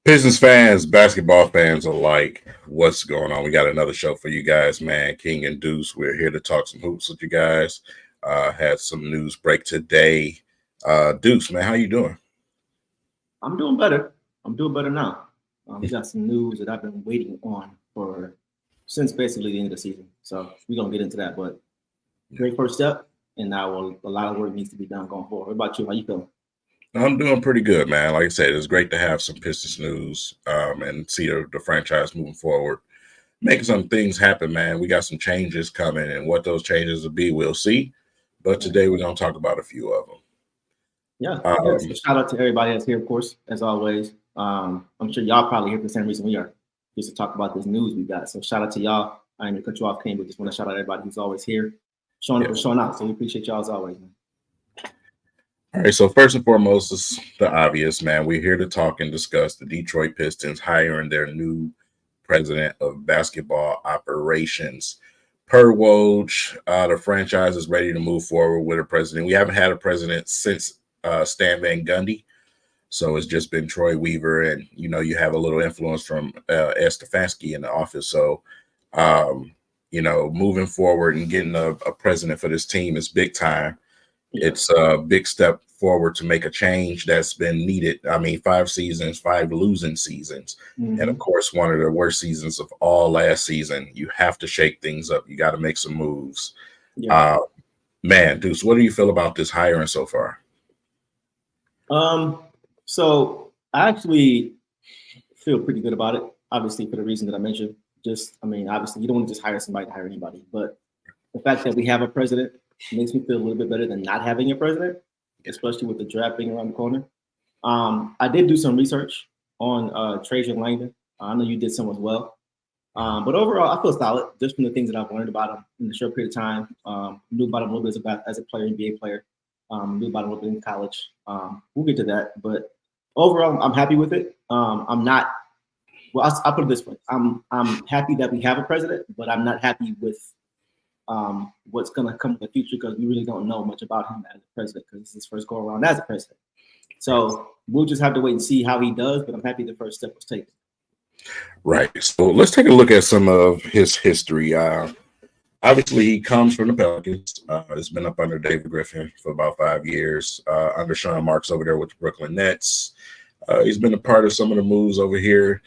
Pistons fans, basketball fans alike, what's going on? We got another show for you guys, man. King and Deuce, we're here to talk some hoops with you guys. Had some news break today. Deuce, man, how you doing? I'm doing better. I'm doing better now. We got some news that I've been waiting on for since basically the end of the season. So we're gonna get into that. But great first step, and now a lot of work needs to be done going forward. What about you? How you feeling? I'm doing pretty good, man. Like I said, it's great to have some Pistons news and see the franchise moving forward, making some things happen, man. We got some changes coming, and what those changes will be, we'll see. But Yeah, today we're going to talk about a few of them. yeah. So shout out to everybody that's here, of course, as always. I'm sure y'all probably here for the same reason we are, just to talk about this news we got. So shout out to y'all. I ain't gonna cut you off, King, but just want to shout out everybody who's always here, showing up and showing out. So we appreciate y'all as always, man. All right, so first and foremost is the obvious, man. We're here to talk and discuss the Detroit Pistons hiring their new president of basketball operations. Per Woj, the franchise is ready to move forward with a president. We haven't had a president since Stan Van Gundy, so it's just been Troy Weaver, and you have a little influence from Ed Stefanski in the office. So, moving forward and getting a president for this team is big time. Yeah. It's a big step forward to make a change that's been needed. I mean, 5 seasons, 5 losing seasons, and of course, one of the worst seasons of all last season. You have to shake things up. You got to make some moves. Yeah. Man, Deuce, what do you feel about this hiring so far? So I actually feel pretty good about it. Obviously, for the reason that I mentioned. Obviously, you don't want to just hire somebody to hire anybody, but the fact that we have a president makes me feel a little bit better than not having a president, especially with the draft being around the corner. I did do some research on Trajan Langdon. I know you did some as well. But overall, I feel solid just from the things that I've learned about him in a short period of time. Knew about him a little bit as a player, NBA player. Knew about him a little bit in college. We'll get to that. But overall, I'm happy with it. I'm not. Well, I'll put it this way: I'm happy that we have a president, but I'm not happy with what's going to come in the future because we really don't know much about him as a president because it's his first go around as a president. So we'll just have to wait and see how he does. But I'm happy the first step was taken. Right. So let's take a look at some of his history. Obviously, he comes from the Pelicans. It's been up under David Griffin for about 5 years, under Sean Marks over there with the Brooklyn Nets. He's been a part of some of the moves over here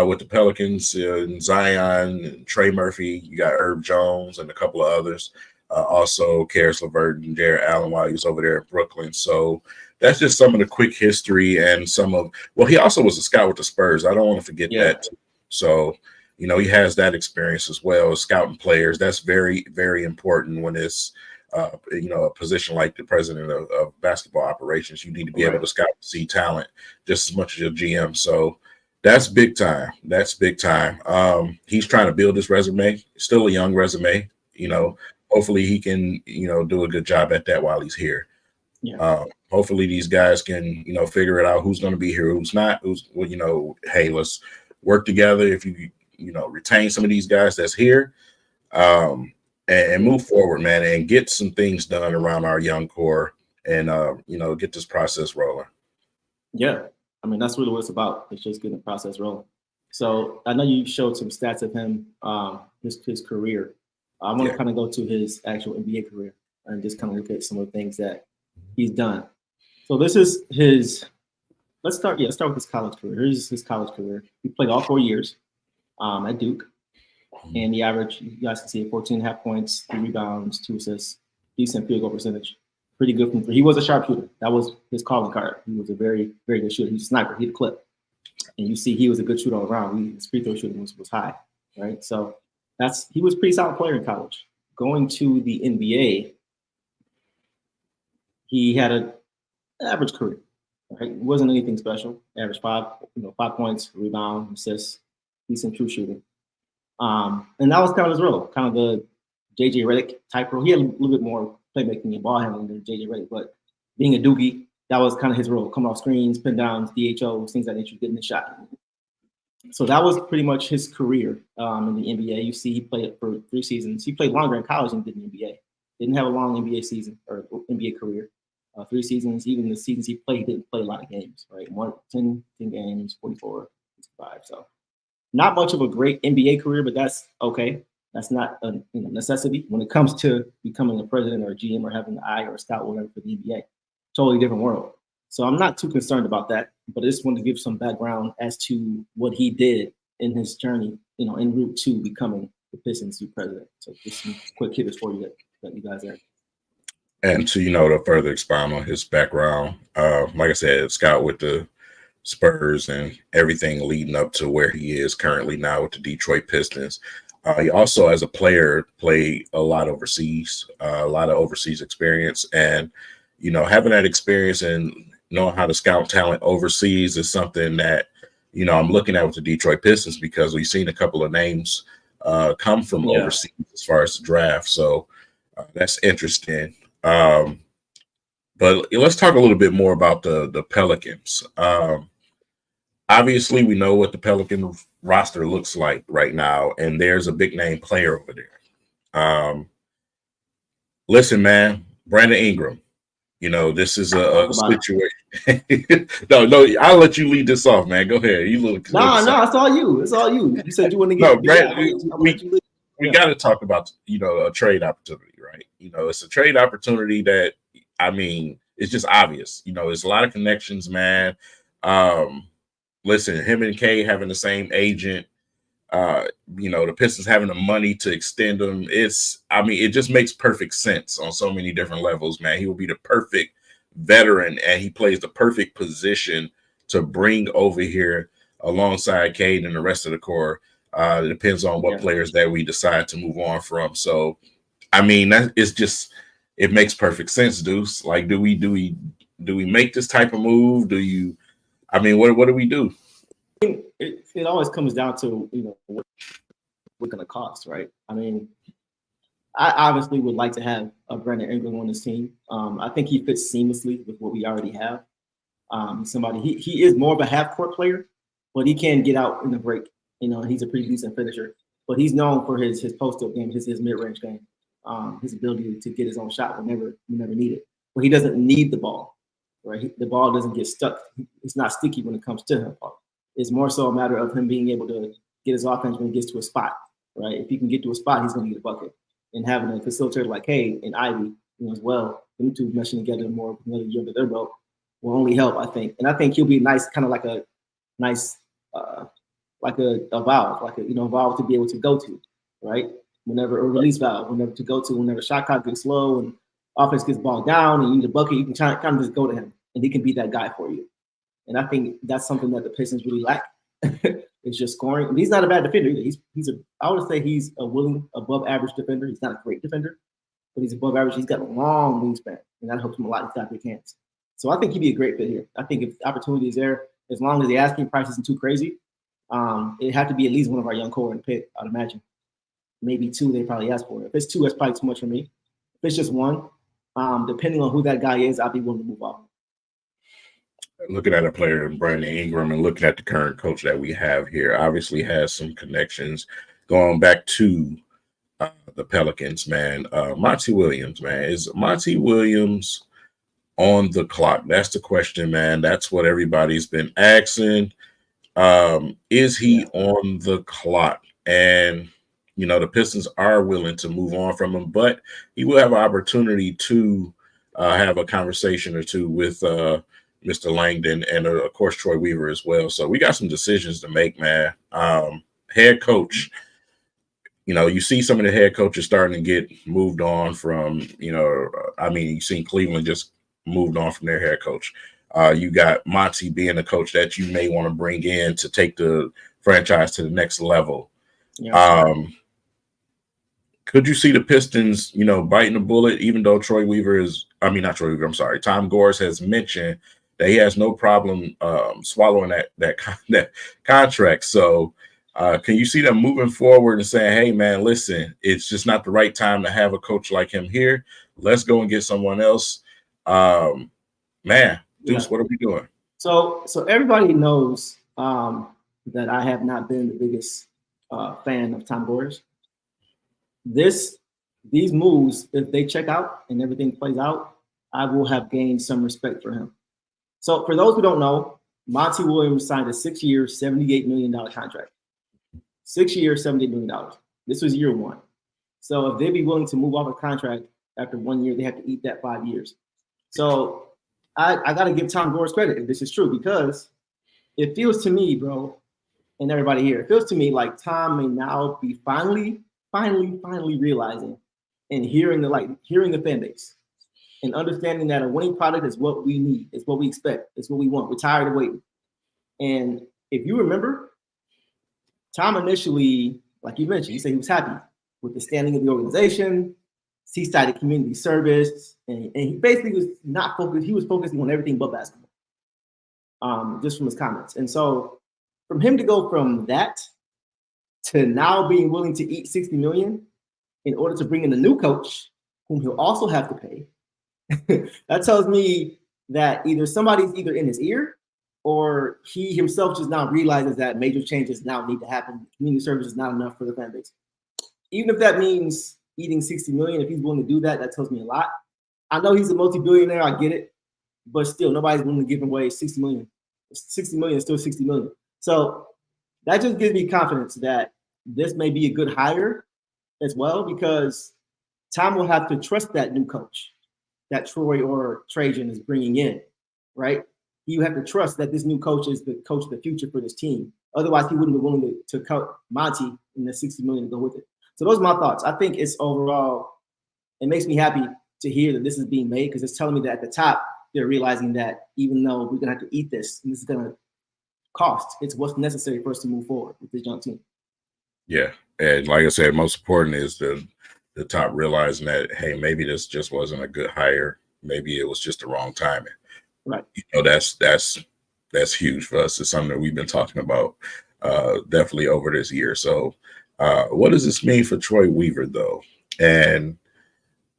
with the Pelicans, and Zion, and Trey Murphy. You got Herb Jones and a couple of others. Also, Karis LeVert and Jared Allen while he was over there in Brooklyn. So that's just some of the quick history and he also was a scout with the Spurs. I don't want to forget that. So, he has that experience as well as scouting players. That's very, very important when it's, a position like the president of basketball operations. You need to be able to scout and see talent just as much as your GM. So that's big time. That's big time. He's trying to build his resume. Still a young resume. Hopefully he can, do a good job at that while he's here. Yeah. Hopefully these guys can, figure it out who's going to be here, who's not, hey, let's work together. If you, retain some of these guys that's here, and move forward, man, and get some things done around our young core and, get this process rolling. Yeah. That's really what it's about. It's just getting the process rolling. So I know you showed some stats of him, his career. I want to kind of go to his actual NBA career and just kind of look at some of the things that he's done. So this is his. Let's start with his college career. Here's his college career. He played all 4 years at Duke, and the average, you guys can see, 14.5 points, 3 rebounds, 2 assists, decent field goal percentage, pretty good from 3. He was a sharpshooter. That was his calling card. He was a very, very good shooter. He was a sniper. He hit a clip, and you see he was a good shooter all around. His free throw shooting was high, right? So he was a pretty solid player in college. Going to the NBA, he had an average career. Right? It wasn't anything special. Average 5 points, rebound, assists, decent true shooting. And that was kind of his role, kind of the JJ Redick type role. He had a little bit more playmaking and ball handling than JJ Redick, but being a Doogie, that was kind of his role. Coming off screens, pin downs, DHOs, things like that, getting the shot. So that was pretty much his career in the NBA. You see, he played it for 3 seasons. He played longer in college than he did in the NBA. Didn't have a long NBA season or NBA career. 3 seasons. Even the seasons he played, he didn't play a lot of games, right? 10 games, 44, 65. So not much of a great NBA career, but that's okay. That's not a necessity when it comes to becoming a president or a GM or having an eye or a scout, whatever, for the NBA. Totally different world. So I'm not too concerned about that, but I just wanted to give some background as to what he did in his journey, en route to becoming the Pistons' new president. So just some quick hitters for you that you guys are. And to further expound on his background, like I said, scout with the Spurs and everything leading up to where he is currently now with the Detroit Pistons. He also, as a player, played a lot overseas, a lot of overseas experience, and having that experience and knowing how to scout talent overseas is something that I'm looking at with the Detroit Pistons, because we've seen a couple of names come from overseas as far as the draft. So that's interesting. But let's talk a little bit more about the Pelicans. Obviously, we know what the Pelican roster looks like right now, and there's a big name player over there. Listen, man, Brandon Ingram. This is a situation. No, I'll let you lead this off, man. Go ahead. No, it's all you. It's all you. You said you want to get. No, Brandon, we got to talk about a trade opportunity, right? It's a trade opportunity that, it's just obvious. There's a lot of connections, man. Listen, him and Kay having the same agent, the Pistons having the money to extend him. It just makes perfect sense on so many different levels, man. He will be the perfect veteran, and he plays the perfect position to bring over here alongside Cade and the rest of the core. It depends on what players that we decide to move on from. So, it makes perfect sense, Deuce. Like, do we make this type of move? What do we do? It always comes down to what we're going to cost, right? I obviously would like to have a Brandon Ingram on this team. I think he fits seamlessly with what we already have. He is more of a half court player, but he can get out in the break. He's a pretty decent finisher, but he's known for his post up game, his mid range game, his ability to get his own shot whenever needed. But he doesn't need the ball, right? The ball doesn't get stuck. It's not sticky when it comes to him. It's more so a matter of him being able to get his offense when he gets to a spot, right? If he can get to a spot, he's going to get a bucket. And having a facilitator like Hay and Ivy, as well, them two meshing together more with another year under their belt will only help, I think. And I think he'll be nice, kind of like a nice, like a valve, valve to be able to go to, right? Whenever a release valve, whenever to go to, whenever shot clock gets low and offense gets bogged down and you need a bucket, you can kind of just go to him, and he can be that guy for you. And I think that's something that the Pistons really lack. It's just scoring. And he's not a bad defender either. I would say he's a willing, above average defender. He's not a great defender, but he's above average. He's got a long wingspan, and that helps him a lot. He's got big hands. So I think he'd be a great fit here. I think if the opportunity is there, as long as the asking price isn't too crazy, it'd have to be at least one of our young core in the pick, I'd imagine. Maybe 2, they probably ask for it. If it's 2, that's probably too much for me. If it's just 1, depending on who that guy is, I'll be willing to move off. Looking at a player in Brandon Ingram and looking at the current coach that we have here, obviously has some connections going back to the Pelicans, man. Monty Williams, man. Is Monty Williams on the clock? That's the question, man. That's what everybody's been asking. Is he on the clock? And, the Pistons are willing to move on from him, but he will have an opportunity to have a conversation or two with Mr. Langdon and, of course, Troy Weaver as well. So we got some decisions to make, man. Head coach, you see some of the head coaches starting to get moved on from, you've seen Cleveland just moved on from their head coach. You got Monty being a coach that you may want to bring in to take the franchise to the next level. Yeah. Could you see the Pistons, biting the bullet, even though Tom Gores has mentioned that he has no problem swallowing that contract. So can you see them moving forward and saying, hey, man, listen, it's just not the right time to have a coach like him here. Let's go and get someone else. Deuce, what are we doing? So everybody knows that I have not been the biggest fan of Tom Gores. These moves, if they check out and everything plays out, I will have gained some respect for him. So for those who don't know, Monty Williams signed a 6-year, $78 million contract. 6 years, $78 million. This was year one. So if they'd be willing to move off a contract after 1 year, they have to eat that 5 years. So I got to give Tom Gores credit if this is true, because it feels to me, bro, and everybody here, it feels to me like Tom may now be finally realizing and hearing the fan base and understanding that a winning product is what we need, it's what we expect, it's what we want. We're tired of waiting. And if you remember, Tom initially, like you mentioned, he said he was happy with the standing of the organization. He started community service, and he basically was not focused. He was focusing on everything but basketball, just from his comments. And so, from him to go from that to now being willing to eat $60 million in order to bring in a new coach, whom he'll also have to pay, that tells me that either somebody's either in his ear, or he himself just now realizes that major changes now need to happen. Community service is not enough for the fan base. Even if that means eating $60 million, if he's willing to do that, that tells me a lot. I know he's a multi-billionaire, I get it, but still, nobody's willing to give away $60 million. $60 million is still $60 million. So that just gives me confidence that this may be a good hire as well, because Tom will have to trust that new coach that Troy or Trajan is bringing in, right? You have to trust that this new coach is the coach of the future for this team. Otherwise, he wouldn't be willing to cut Monty in the $60 million to go with it. So those are my thoughts. I think it's overall, it makes me happy to hear that this is being made, because it's telling me that at the top, they're realizing that even though we're going to have to eat this, and this is going to cost, it's what's necessary for us to move forward with this young team. Yeah. And like I said, most important is the top realizing that, hey, maybe this just wasn't a good hire. Maybe it was just the wrong timing. Right. You know, that's huge for us. It's something that we've been talking about definitely over this year. So what does this mean for Troy Weaver, though? And,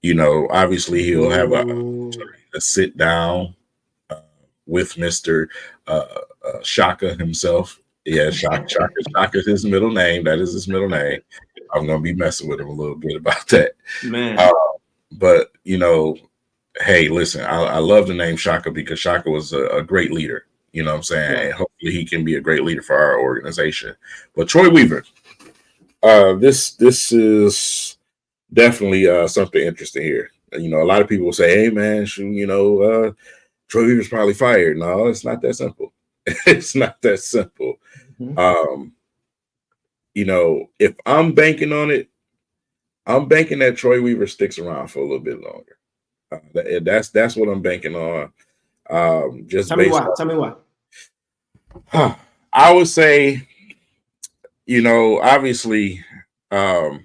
you know, obviously he'll have a sit down with Mr. Shaka himself. Yeah, Shaka is his middle name. That is his middle name. I'm going to be messing with him a little bit about that. Man. But, you know, hey, listen, I love the name Shaka because Shaka was a great leader. You know what I'm saying? Yeah. And hopefully he can be a great leader for our organization. But Troy Weaver, this is definitely something interesting here. You know, a lot of people will say, hey, man, you know, Troy Weaver's probably fired. No, it's not that simple. It's not that simple. Mm-hmm. You know, if I'm banking on it, I'm banking that Troy Weaver sticks around for a little bit longer. That's what I'm banking on. Just tell me why. Tell me why. I would say, you know, obviously, as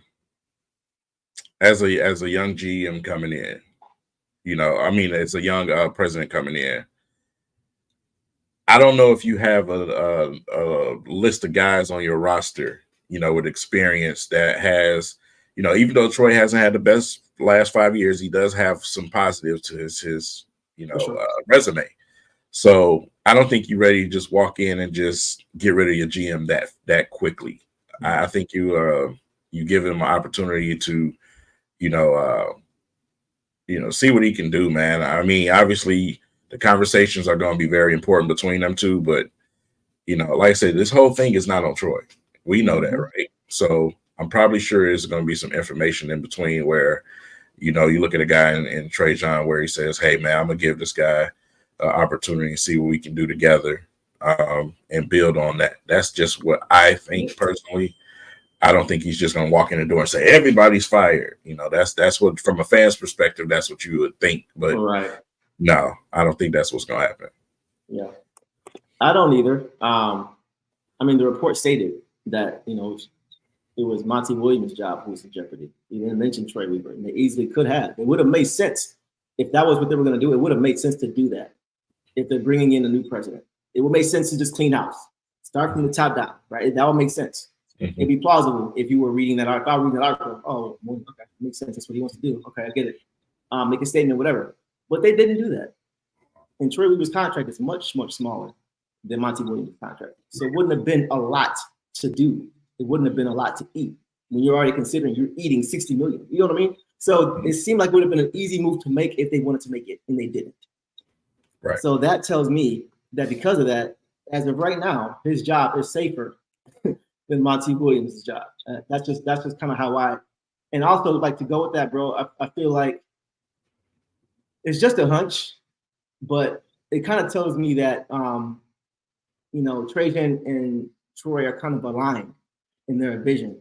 a young GM coming in, you know, I mean, as a young president coming in, I don't know if you have a list of guys on your roster, you know, with experience that has, you know, even though Troy hasn't had the best last 5 years, he does have some positives to his you know, resume. So I don't think you're ready to just walk in and just get rid of your GM that quickly. Mm-hmm. I think you give him an opportunity to, you know, see what he can do, man. I mean, obviously the conversations are going to be very important between them two, but you know, like I said, this whole thing is not on Troy. We know that, right? So I'm probably sure there's going to be some information in between where, you know, you look at a guy in Trajan where he says, hey, man, I'm going to give this guy an opportunity and see what we can do together and build on that. That's just what I think personally. I don't think he's just going to walk in the door and say, everybody's fired. You know, that's what, from a fan's perspective, that's what you would think. But no, I don't think that's what's going to happen. Yeah, I don't either. I mean, the report stated that, you know, it was Monty Williams' job who was in jeopardy. He didn't mention Troy Weaver, and they easily could have. It would have made sense if that was what they were going to do. It would have made sense to do that if they're bringing in a new president. It would make sense to just clean house, start from the top down, right? That would make sense. Mm-hmm. It'd be plausible if you were reading that article. If I were reading that article, oh, well, okay, it makes sense. That's what he wants to do. Okay, I get it. Make a statement, whatever. But they didn't do that. And Troy Weaver's contract is much, much smaller than Monty Williams' contract. So it wouldn't have been a lot to do. It wouldn't have been a lot to eat when you're already considering you're eating $60 million. You know what I mean? So it seemed like it would have been an easy move to make if they wanted to make it, and they didn't. Right. So that tells me that because of that, as of right now, his job is safer than Monty Williams' job. That's just kind of how I, and also like to go with that, bro. I feel like it's just a hunch, but it kind of tells me that Trajan and Troy are kind of aligned in their vision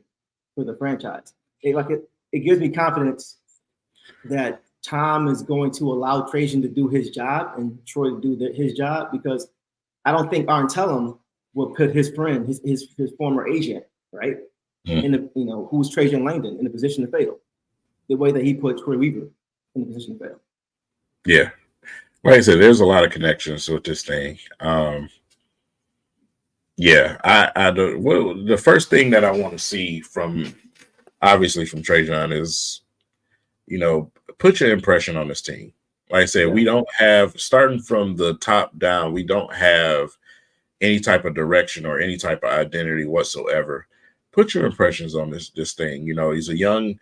for the franchise. It gives me confidence that Tom is going to allow Trajan to do his job and Troy to do his job, because I don't think Arntellum will put his friend, his former agent, right, who's Trajan Langdon, in a position to fail, the way that he put Troy Weaver in a position to fail. Yeah, like I said, there's a lot of connections with this thing. The first thing that I want to see from Trajan is, put your impression on this team. Like I said, we don't have, starting from the top down, we don't have any type of direction or any type of identity whatsoever. Put your impressions on this thing. He's a young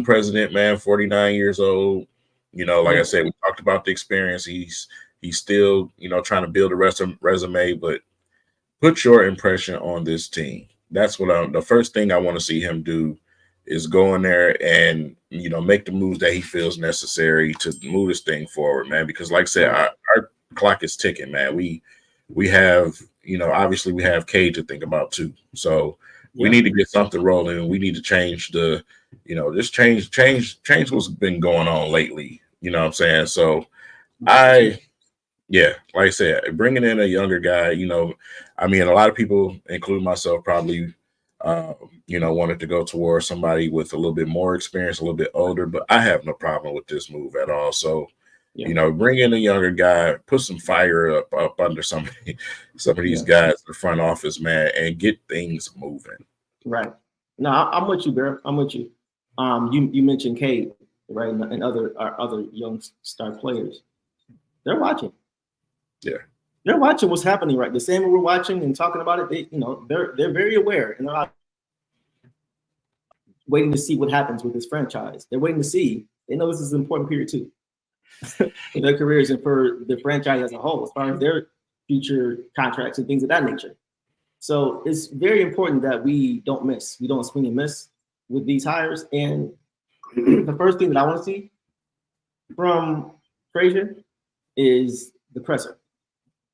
president, man, 49 years old. Like I said, we talked about the experience. He's still, trying to build a resume, but put your impression on this team. That's what the first thing I want to see him do is go in there and, make the moves that he feels necessary to move this thing forward, man. Because like I said, our clock is ticking, man. We have, obviously we have Cade to think about too. So we need to get something rolling. We need to change just change what's been going on lately. You know what I'm saying? So like I said, bringing in a younger guy, a lot of people, including myself, probably, wanted to go towards somebody with a little bit more experience, a little bit older, but I have no problem with this move at all. So, bring in a younger guy, put some fire up under some of these guys in the front office, man, and get things moving. Right. No, I'm with you, Bear. I'm with you. You mentioned Cade, right, and other young star players. They're watching. Yeah. They're watching what's happening, right? The same way we're watching and talking about it. They're very aware, and they're waiting to see what happens with this franchise. They're waiting to see. They know this is an important period too for their careers and for the franchise as a whole, as far as their future contracts and things of that nature. So it's very important that we don't miss. We don't swing and miss with these hires. And the first thing that I want to see from Trajan is the presser.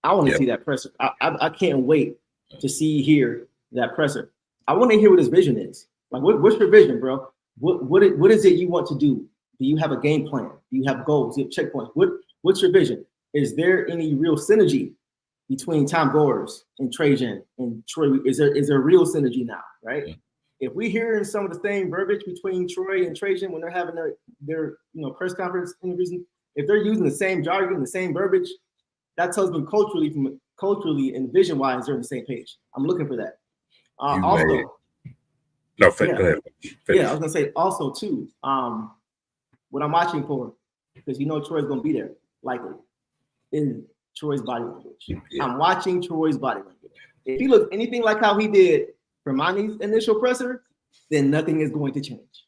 I want to see that presser. I can't wait to hear that presser. I want to hear what his vision is. Like, what's your vision, bro? What is it you want to do? Do you have a game plan? Do you have goals? Do you have checkpoints? What's your vision? Is there any real synergy between Tom Gores and Trajan and Troy? Is there real synergy now, right? Yeah. If we hear in some of the same verbiage between Troy and Trajan when they're having their press conference interviews, if they're using the same jargon, the same verbiage, that tells me culturally and vision-wise, they're on the same page. I'm looking for that. Go ahead. Yeah, I was gonna say also too. What I'm watching for, because Troy's gonna be there likely, is Troy's body language. Yeah. I'm watching Troy's body language. If he looks anything like how he did for Monty's initial presser, then nothing is going to change.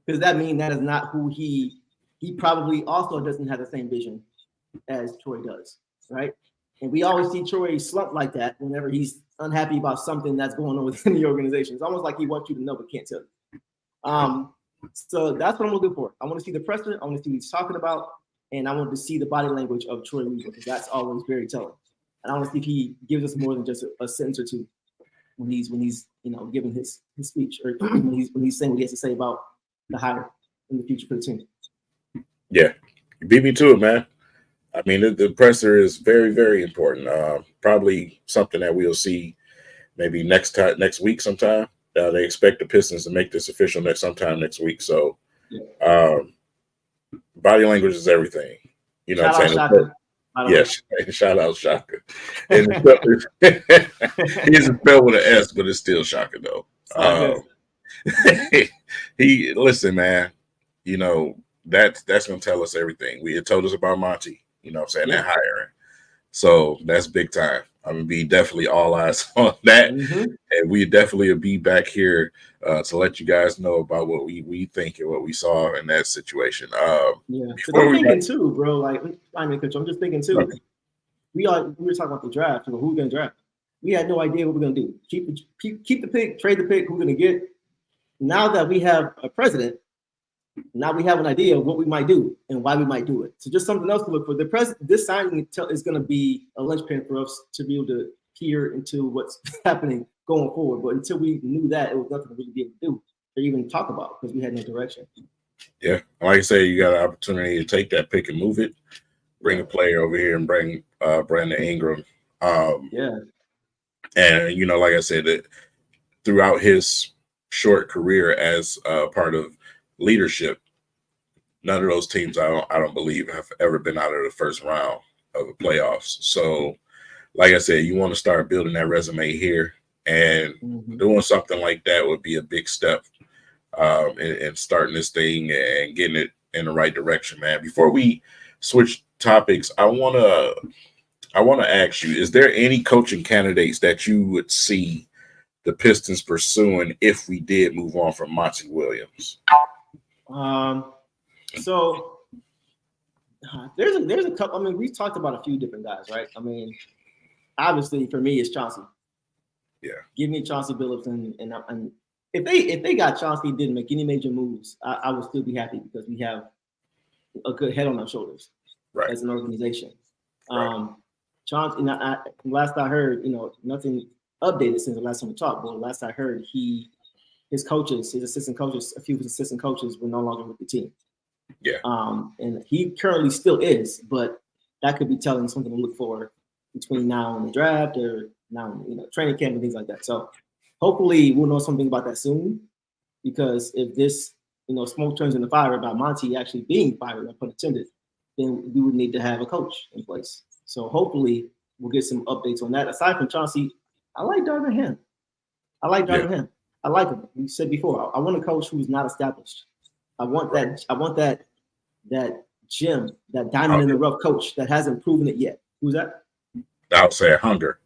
Because that means that is not who he probably also doesn't have the same vision as Troy does, right? And we always see Troy slump like that whenever he's unhappy about something that's going on within the organization. It's almost like he wants you to know but can't tell you. So that's what I'm looking for. I want to see the presser. I want to see what he's talking about. And I want to see the body language of Troy Weaver, because that's always very telling. And I want to see if he gives us more than just a sentence or two when he's giving his speech, or when he's saying what he has to say about the hire in the future for the team. Yeah, you beat me to it, man. I mean, the presser is very, very important. Probably something that we'll see maybe next week sometime. They expect the Pistons to make this official sometime next week. So, body language is everything. You know what I'm saying? Yes, shout out Shaka. And he's spelled with an S, but it's still Shaka though. Listen, man. That's gonna tell us everything. It told us about Monty. You know what I'm saying? That hiring. So that's big time. I'm gonna be definitely all eyes on that, Mm-hmm. and we definitely will be back here to let you guys know about what we think and what we saw in that situation. Yeah, because Before I'm we wrap, thinking too, bro. Like, I mean, coach, I'm just thinking too. We were talking about the draft. You know, who we're gonna draft. We had no idea what we're gonna do. Keep the pick, trade the pick. Who we're gonna get. Now that we have a president, now we have an idea of what we might do and why we might do it. So just something else to look for. The president, this signing is going to be a linchpin for us to be able to peer into what's happening going forward. But until we knew that, it was nothing to really be able to do or even talk about because we had no direction. yeah, like I say, you got an opportunity to take that pick and move it, bring a player over here and bring Brandon Ingram. Yeah. And like I said, that throughout his short career as part of leadership, none of those teams I don't believe have ever been out of the first round of the playoffs. So, like I said, you want to start building that resume here, and doing something like that would be a big step in starting this thing and getting it in the right direction, man. Before we switch topics, I wanna ask you: is there any coaching candidates that you would see the Pistons pursuing if we did move on from Monty Williams? So there's a couple. I mean, we've talked about a few different guys, right? I mean, obviously for me, it's Chauncey. Yeah, give me Chauncey Billups, and if they got Chauncey, didn't make any major moves, I would still be happy because we have a good head on our shoulders, right, as an organization. Right. Chauncey, last I heard, nothing updated since the last time we talked, but last I heard, his assistant coaches, a few of his assistant coaches were no longer with the team. Yeah. And he currently still is, but that could be telling something to look for between now and the draft or now, training camp and things like that. So hopefully we'll know something about that soon, because if this, smoke turns into fire about Monty actually being fired, no pun intended, then we would need to have a coach in place. So hopefully we'll get some updates on that. Aside from Chauncey, I like Darvin Ham. I like him. We said before, I want a coach who's not established. I want that gem, that diamond in the rough coach that hasn't proven it yet. Who's that? I would say hunger.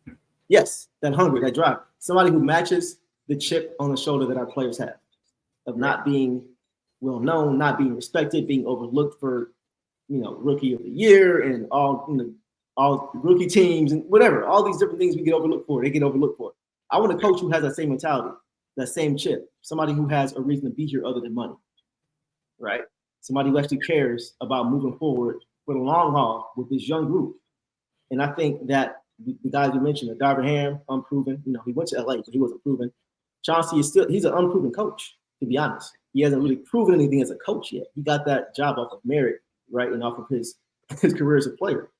Yes, that hunger, that drive. Somebody who matches the chip on the shoulder that our players have, of not being well known, not being respected, being overlooked for, rookie of the year and all rookie teams and whatever. All these different things we get overlooked for, they get overlooked for. I want a coach who has that same mentality, that same chip. Somebody who has a reason to be here other than money, right? Somebody who actually cares about moving forward for the long haul with this young group. And I think that the guys you mentioned, Darvin Ham, unproven. He went to LA, but he wasn't proven. Chauncey he's an unproven coach, to be honest. He hasn't really proven anything as a coach yet. He got that job off of merit, right? And off of his career as a player.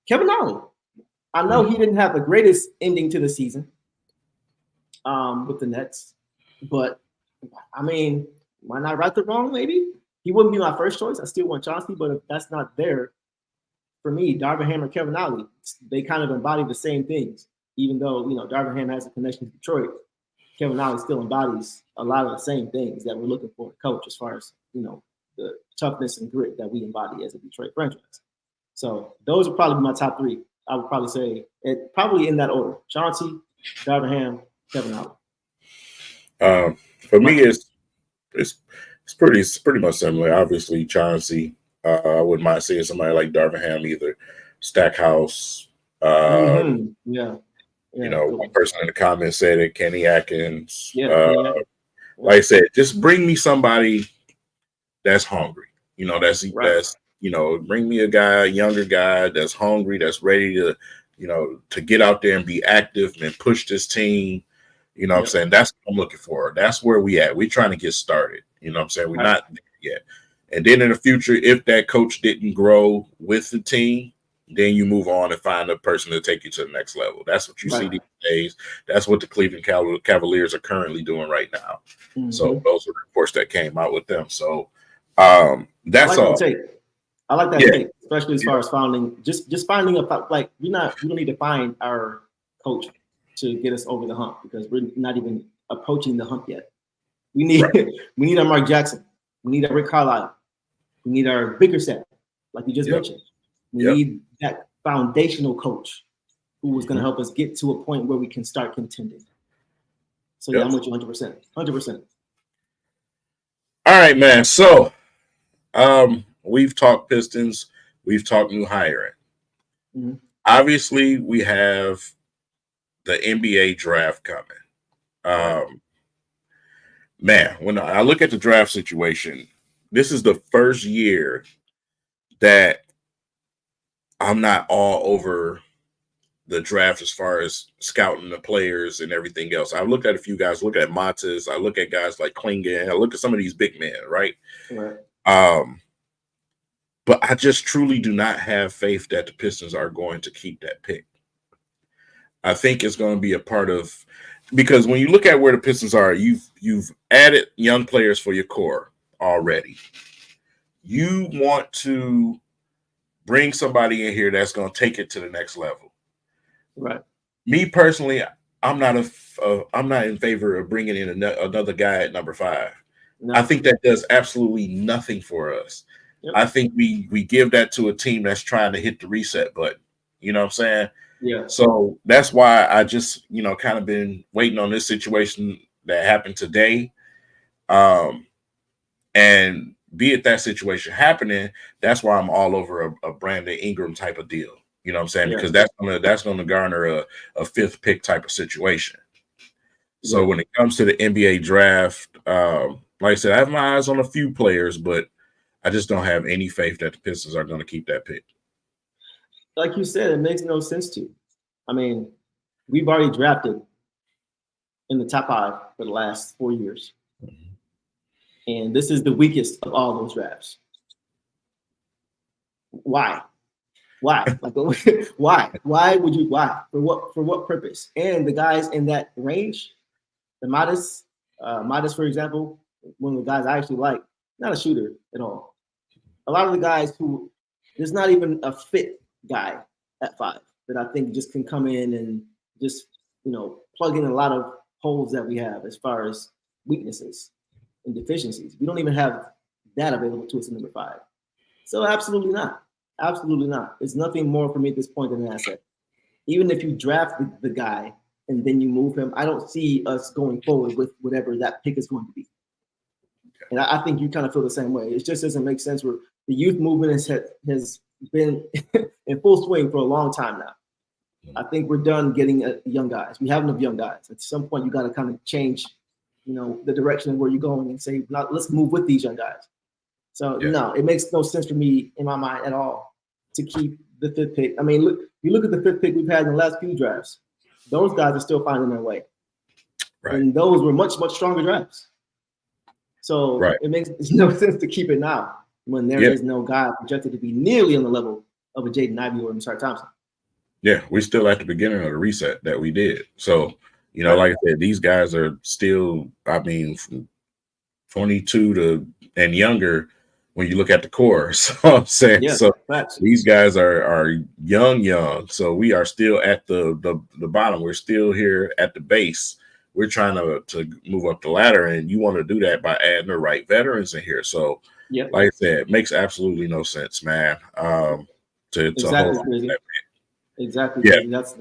Kevin Ollie, I know he didn't have the greatest ending to the season with the Nets, but I mean, why not right the wrong? Maybe he wouldn't be my first choice. I still want Chauncey, but if that's not there for me, Darvin Ham or Kevin Ollie, they kind of embody the same things. Even though Darvin Ham has a connection to Detroit, Kevin Ollie still embodies a lot of the same things that we're looking for in a coach, as far as the toughness and grit that we embody as a Detroit franchise. So those are probably my top three. I would probably say it probably in that order: Chauncey, Darvin Ham, Kevin Ollie. For me, it's pretty much similar. Obviously, Chauncey. I wouldn't mind seeing somebody like Darvin Ham either. Stackhouse. Yeah. One person in the comments said it. Kenny Atkins. Yeah. Like I said, just bring me somebody that's hungry. That's bring me a younger guy that's hungry, that's ready to, to get out there and be active and push this team. What I'm saying? That's what I'm looking for. That's where we at. We're trying to get started. What I'm saying? We're not there yet. And then in the future, if that coach didn't grow with the team, then you move on and find a person to take you to the next level. That's what you see these days. That's what the Cleveland Cavaliers are currently doing right now. So those are the reports that came out with them. So that's all. I like that take, especially as far as finding we don't need to find our coach to get us over the hump, because we're not even approaching the hump yet. We need our Mark Jackson. We need our Rick Carlisle. We need our Bickerstaff, like you just mentioned. We need that foundational coach who is going to help us get to a point where we can start contending. So yeah, I'm with you 100%. 100%. All right, man. So we've talked Pistons, we've talked new hiring. Mm-hmm. Obviously, we have the NBA draft coming. Man, when I look at the draft situation, this is the first year that I'm not all over the draft as far as scouting the players and everything else. I look at a few guys, look at Montes, I look at guys like Klingen, I look at some of these big men, right? But I just truly do not have faith that the Pistons are going to keep that pick. I think it's going to be a part of, because when you look at where the Pistons are, you've added young players for your core already. You want to bring somebody in here that's going to take it to the next level. Right. Me personally, I'm not in favor of bringing in another guy at number 5. No. I think that does absolutely nothing for us. Yep. I think we give that to a team that's trying to hit the reset button. You know what I'm saying? Yeah. So that's why I just, kind of been waiting on this situation that happened today. And be it that situation happening, that's why I'm all over a Brandon Ingram type of deal. You know what I'm saying? Yeah. Because that's gonna garner a 5th pick type of situation. So when it comes to the NBA draft, like I said, I have my eyes on a few players, but I just don't have any faith that the Pistons are going to keep that pick. Like you said, it makes no sense to. I mean, we've already drafted in the top 5 for the last 4 years. Mm-hmm. And this is the weakest of all those drafts. Why? Like, why? Why would you? Why? For what purpose? And the guys in that range, the Modest, for example, one of the guys I actually like, not a shooter at all. A lot of the guys who there's not even a fit guy at 5 that I think just can come in and just plug in a lot of holes that we have as far as weaknesses and deficiencies. We don't even have that available to us in number 5. So absolutely not. Absolutely not. It's nothing more for me at this point than an asset. Even if you draft the guy and then you move him, I don't see us going forward with whatever that pick is going to be. And I think you kind of feel the same way. It just doesn't make sense where the youth movement has been in full swing for a long time now. I think we're done getting young guys. We have enough young guys. At some point, you got to kind of change, the direction of where you're going and say, let's move with these young guys. So no, it makes no sense for me in my mind at all to keep the 5th pick. I mean, you look at the 5th pick we've had in the last few drafts. Those guys are still finding their way, right. And those were much stronger drafts. So It makes no sense to keep it now when there is no guy projected to be nearly on the level of a Jaden Ivey or Sar Thompson. Yeah, we're still at the beginning of the reset that we did. So, like I said, these guys are still, from 22 and younger when you look at the core. So I'm saying, these guys are young. So we are still at the bottom. We're still here at the base. We're trying to move up the ladder, and you want to do that by adding the right veterans in here. So, like I said, it makes absolutely no sense, man. To hold on to that. Exactly. Yeah. That's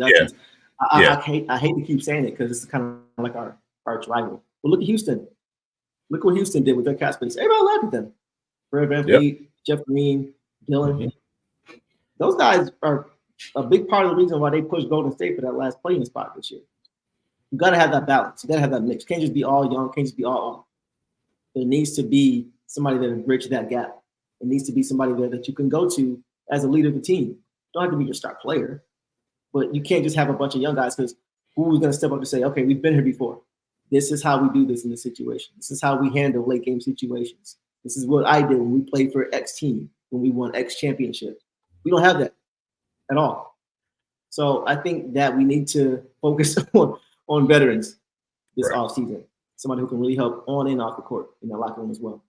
I hate to keep saying it because it's kind of like our arch rival. But look at Houston. Look what Houston did with their cap space. Everybody laughed at them. Fred VanVleet, Jeff Green, Dillon. Mm-hmm. Those guys are a big part of the reason why they pushed Golden State for that last playing spot this year. You got to have that balance. You got to have that mix. You can't just be all young. Can't just be all old. There needs to be somebody that will bridge that gap. It needs to be somebody there that you can go to as a leader of the team. You don't have to be your star player, but you can't just have a bunch of young guys because who is going to step up and say, okay, we've been here before. This is how we do this in this situation. This is how we handle late game situations. This is what I did when we played for X team, when we won X championship. We don't have that at all. So I think that we need to focus on veterans this offseason. Somebody who can really help on and off the court in the locker room as well.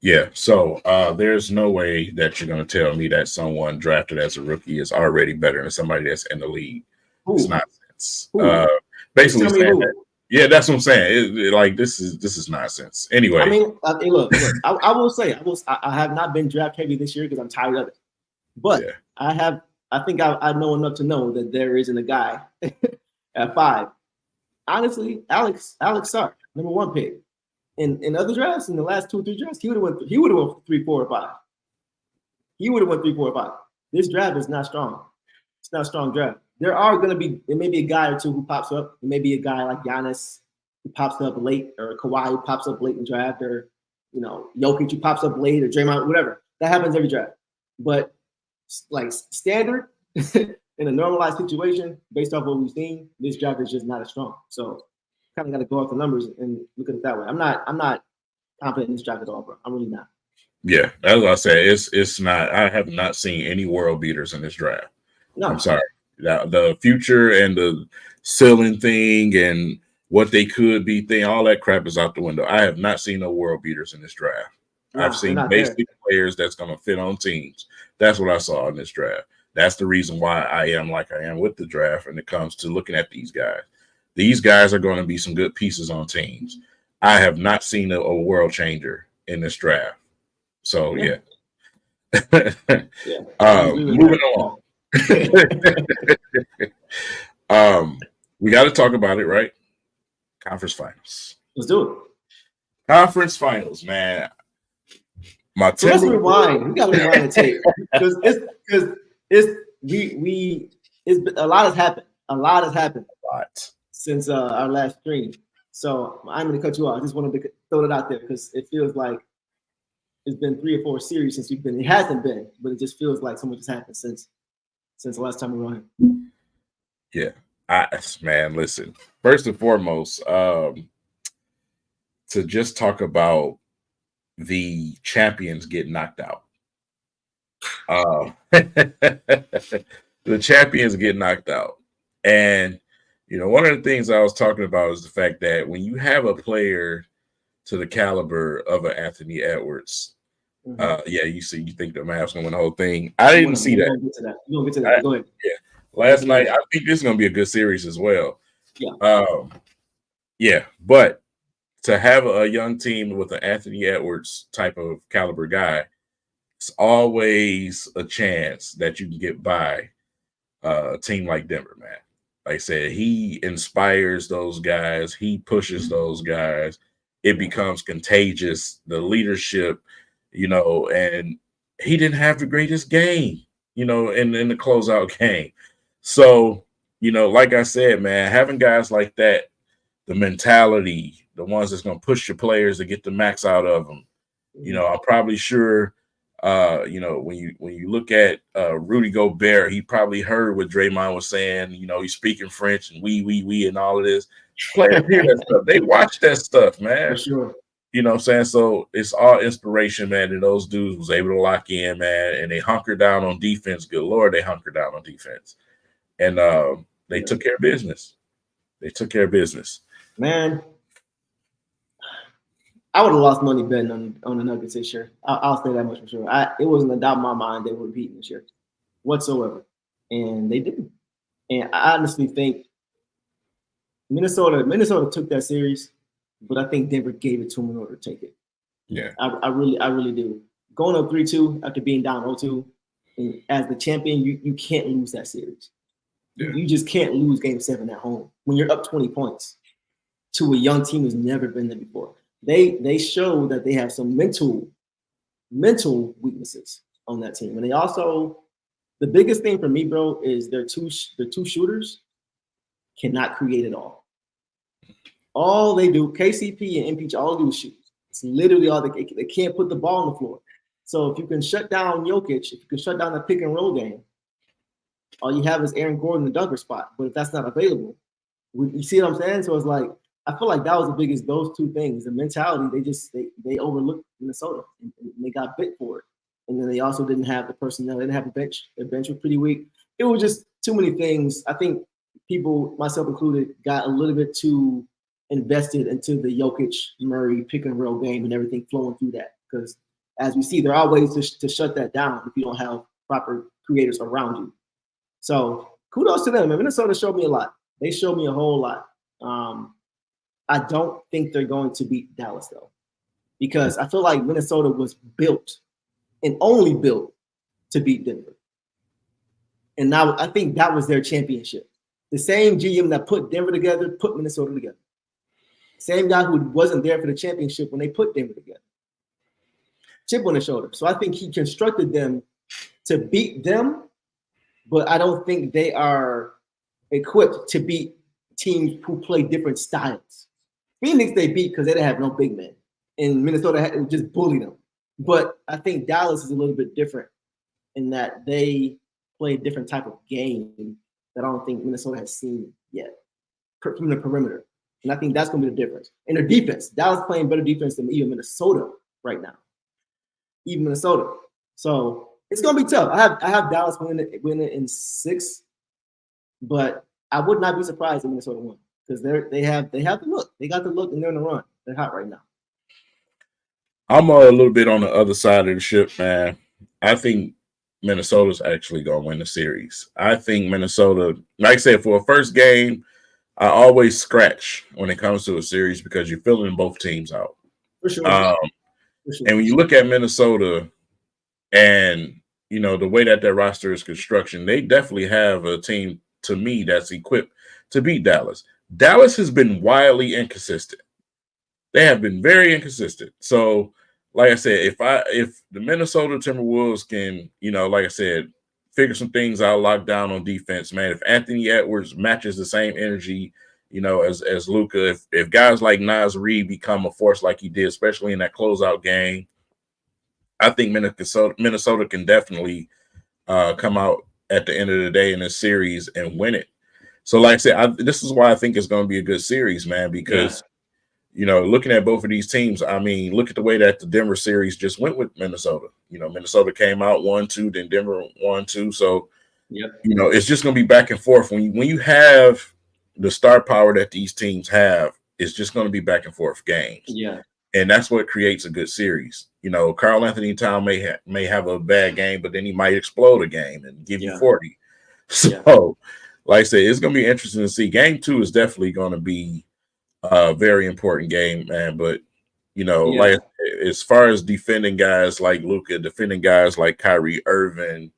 Yeah, so there's no way that you're going to tell me that someone drafted as a rookie is already better than somebody that's in the league. Ooh. It's nonsense. Basically saying that, yeah, that's what I'm saying. This is nonsense. Anyway, I mean, look. I will say, I have not been draft heavy this year because I'm tired of it. But I I think I know enough to know that there isn't a guy at 5. Honestly, Alex Sark, #1 pick. In other drafts, in the last 2 or 3 drafts, he would have went 3, 4, or 5. He would have went 3, 4, or 5. This draft is not strong. It's not a strong draft. There may be a guy or two who pops up. There may be a guy like Giannis who pops up late, or Kawhi who pops up late in draft, or Jokic who pops up late, or Draymond, whatever. That happens every draft. But like standard in a normalized situation, based off what we've seen, this draft is just not as strong. So kind of got to go off the numbers and look at it that way. I'm not confident in this draft at all, bro. I'm really not. Yeah, as I said, it's not. I have not seen any world beaters in this draft. No. I'm sorry. The future and the ceiling thing and what they could be thing, all that crap is out the window. I have not seen no world beaters in this draft. No, I've seen basic players that's going to fit on teams. That's what I saw in this draft. That's the reason why I am like I am with the draft when it comes to looking at these guys. These guys are going to be some good pieces on teams. I have not seen a world changer in this draft. So, yeah. Moving on. We got to talk about it, right? Conference finals. Let's do it. Conference finals, man. So let's rewind. We got to rewind the tape because a lot has happened. A lot since our last stream. So I'm going to cut you off. I just wanted to throw it out there because it feels like it's been 3 or 4 series since we've been. It hasn't been, but it just feels like so much has happened since the last time we were on Yeah, here. man. Listen, first and foremost, to just talk about the champions get knocked out. The champions get knocked out, and one of the things I was talking about is the fact that when you have a player to the caliber of an Anthony Edwards, you think the Mavs gonna win the whole thing. I didn't see that. You're gonna get to that. Go ahead. Yeah, last night I think this is gonna be a good series as well. Yeah. But to have a young team with an Anthony Edwards type of caliber guy, it's always a chance that you can get by a team like Denver, man. Like I said, he inspires those guys. He pushes those guys. It becomes contagious, the leadership, and he didn't have the greatest game, in the closeout game. So, like I said, man, having guys like that, the mentality, the ones that's going to push your players to get the max out of them, I'm probably sure, when you look at Rudy Gobert, he probably heard what Draymond was saying. He's speaking French and we and all of this. Players hear that stuff. They watch that stuff, man. For sure. You know what I'm saying? So it's all inspiration, man. And those dudes was able to lock in, man. And they hunker down on defense. Good Lord, they hunker down on defense. And they took care of business. Man, I would have lost money betting on the Nuggets this year. I'll say that much for sure. It wasn't a doubt in my mind they were beating this year whatsoever. And they didn't. And I honestly think Minnesota took that series, but I think Denver gave it to them in order to take it. Yeah. I really do. Going up 3-2 after being down 0-2, and as the champion, you can't lose that series. Yeah. You just can't lose Game 7 at home when you're up 20 points to a young team who's never been there before. They show that they have some mental weaknesses on that team. And they also, the biggest thing for me, bro, is their two shooters cannot create at all. All they do, KCP and MPH, all they do is shoot. It's literally all they can't put the ball on the floor. So if you can shut down Jokic, if you can shut down the pick and roll game, all you have is Aaron Gordon, the dunker spot. But if that's not available, you see what I'm saying? So it's like, I feel like that was the biggest, those two things. The mentality, they overlooked Minnesota and they got bit for it. And then they also didn't have the personnel. They didn't have a bench. Their bench was pretty weak. It was just too many things. I think people, myself included, got a little bit too invested into the Jokic, Murray pick and roll game and everything flowing through that. Because as we see, there are ways to shut that down if you don't have proper creators around you. So kudos to them. And Minnesota showed me a lot. They showed me a whole lot. I don't think they're going to beat Dallas, though, because I feel like Minnesota was built and only built to beat Denver. And now I think that was their championship. The same GM that put Denver together put Minnesota together. Same guy who wasn't there for the championship when they put Denver together. Chip on the shoulder. So I think he constructed them to beat them, but I don't think they are equipped to beat teams who play different styles. Phoenix they beat because they didn't have no big men, and Minnesota had just bullied them. But I think Dallas is a little bit different in that they play a different type of game that I don't think Minnesota has seen yet from the perimeter. And I think that's going to be the difference. And their defense, Dallas playing better defense than even Minnesota right now. Even Minnesota. So it's going to be tough. I have Dallas winning in 6, but I would not be surprised if Minnesota won because they have the look. They got the look and they're in the run. They're hot right now. I'm a little bit on the other side of the ship, man. I think Minnesota's actually going to win the series. I think Minnesota, like I said, for a first game, I always scratch when it comes to a series because you're filling both teams out. For sure. For sure. And when you look at Minnesota and, you know, the way that their roster is construction, they definitely have a team, to me, that's equipped to beat Dallas. Dallas has been wildly inconsistent. They have been very inconsistent. So, like I said, if the Minnesota Timberwolves can, you know, like I said, figure some things out, lock down on defense, man. If Anthony Edwards matches the same energy, you know, as Luka, if guys like Naz Reid become a force like he did, especially in that closeout game, I think Minnesota can definitely come out at the end of the day in this series and win it. So, like I said, this is why I think it's going to be a good series, man, because you know, looking at both of these teams, I mean, look at the way that the Denver series just went with Minnesota. You know, Minnesota came out 1-2, then Denver 1-2. So, you know, it's just going to be back and forth. When you have the star power that these teams have, it's just going to be back and forth games. Yeah. And that's what creates a good series. You know, Karl Anthony Towns may have a bad game, but then he might explode a game and give you 40. So, like I said, it's going to be interesting to see. Game 2 is definitely going to be a very important game, man. But, you know, like as far as defending guys like Luka, defending guys like Kyrie Irving,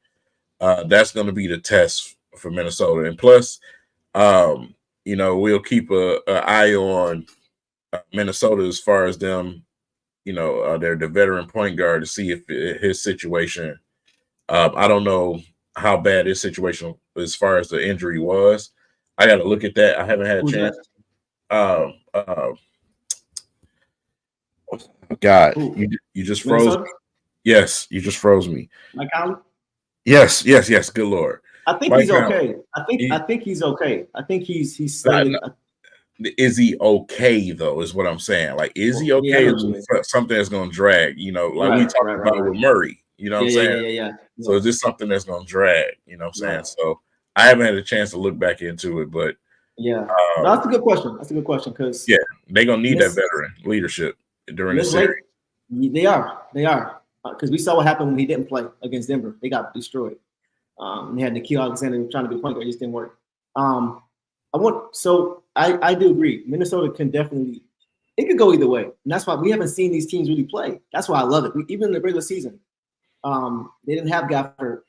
that's going to be the test for Minnesota. And plus, you know, we'll keep an eye on Minnesota as far as them, you know, the veteran point guard to see if his situation, I don't know how bad his situation as far as the injury was. I got to look at that. I haven't had a chance. God, you just froze Minnesota? me. Yes, you just froze me. Mike Conley? Yes. Good Lord. I think he's okay. I think he's okay. I think he's slated. Is he okay though? Is what I'm saying. Like, is he okay? Is something that's going to drag? You know, like we talked about with Murray. You know what I'm saying? Yeah. So is this something that's going to drag? You know what I'm saying? So I haven't had a chance to look back into it, but no, that's a good question. That's a good question because they're going to need that veteran leadership during the series. They are because we saw what happened when he didn't play against Denver. They got destroyed. They had Nikhil Alexander trying to be point guard, it just didn't work. I do agree. Minnesota can definitely, it could go either way. And that's why we haven't seen these teams really play. That's why I love it. Even in the regular season, they didn't have Gafford.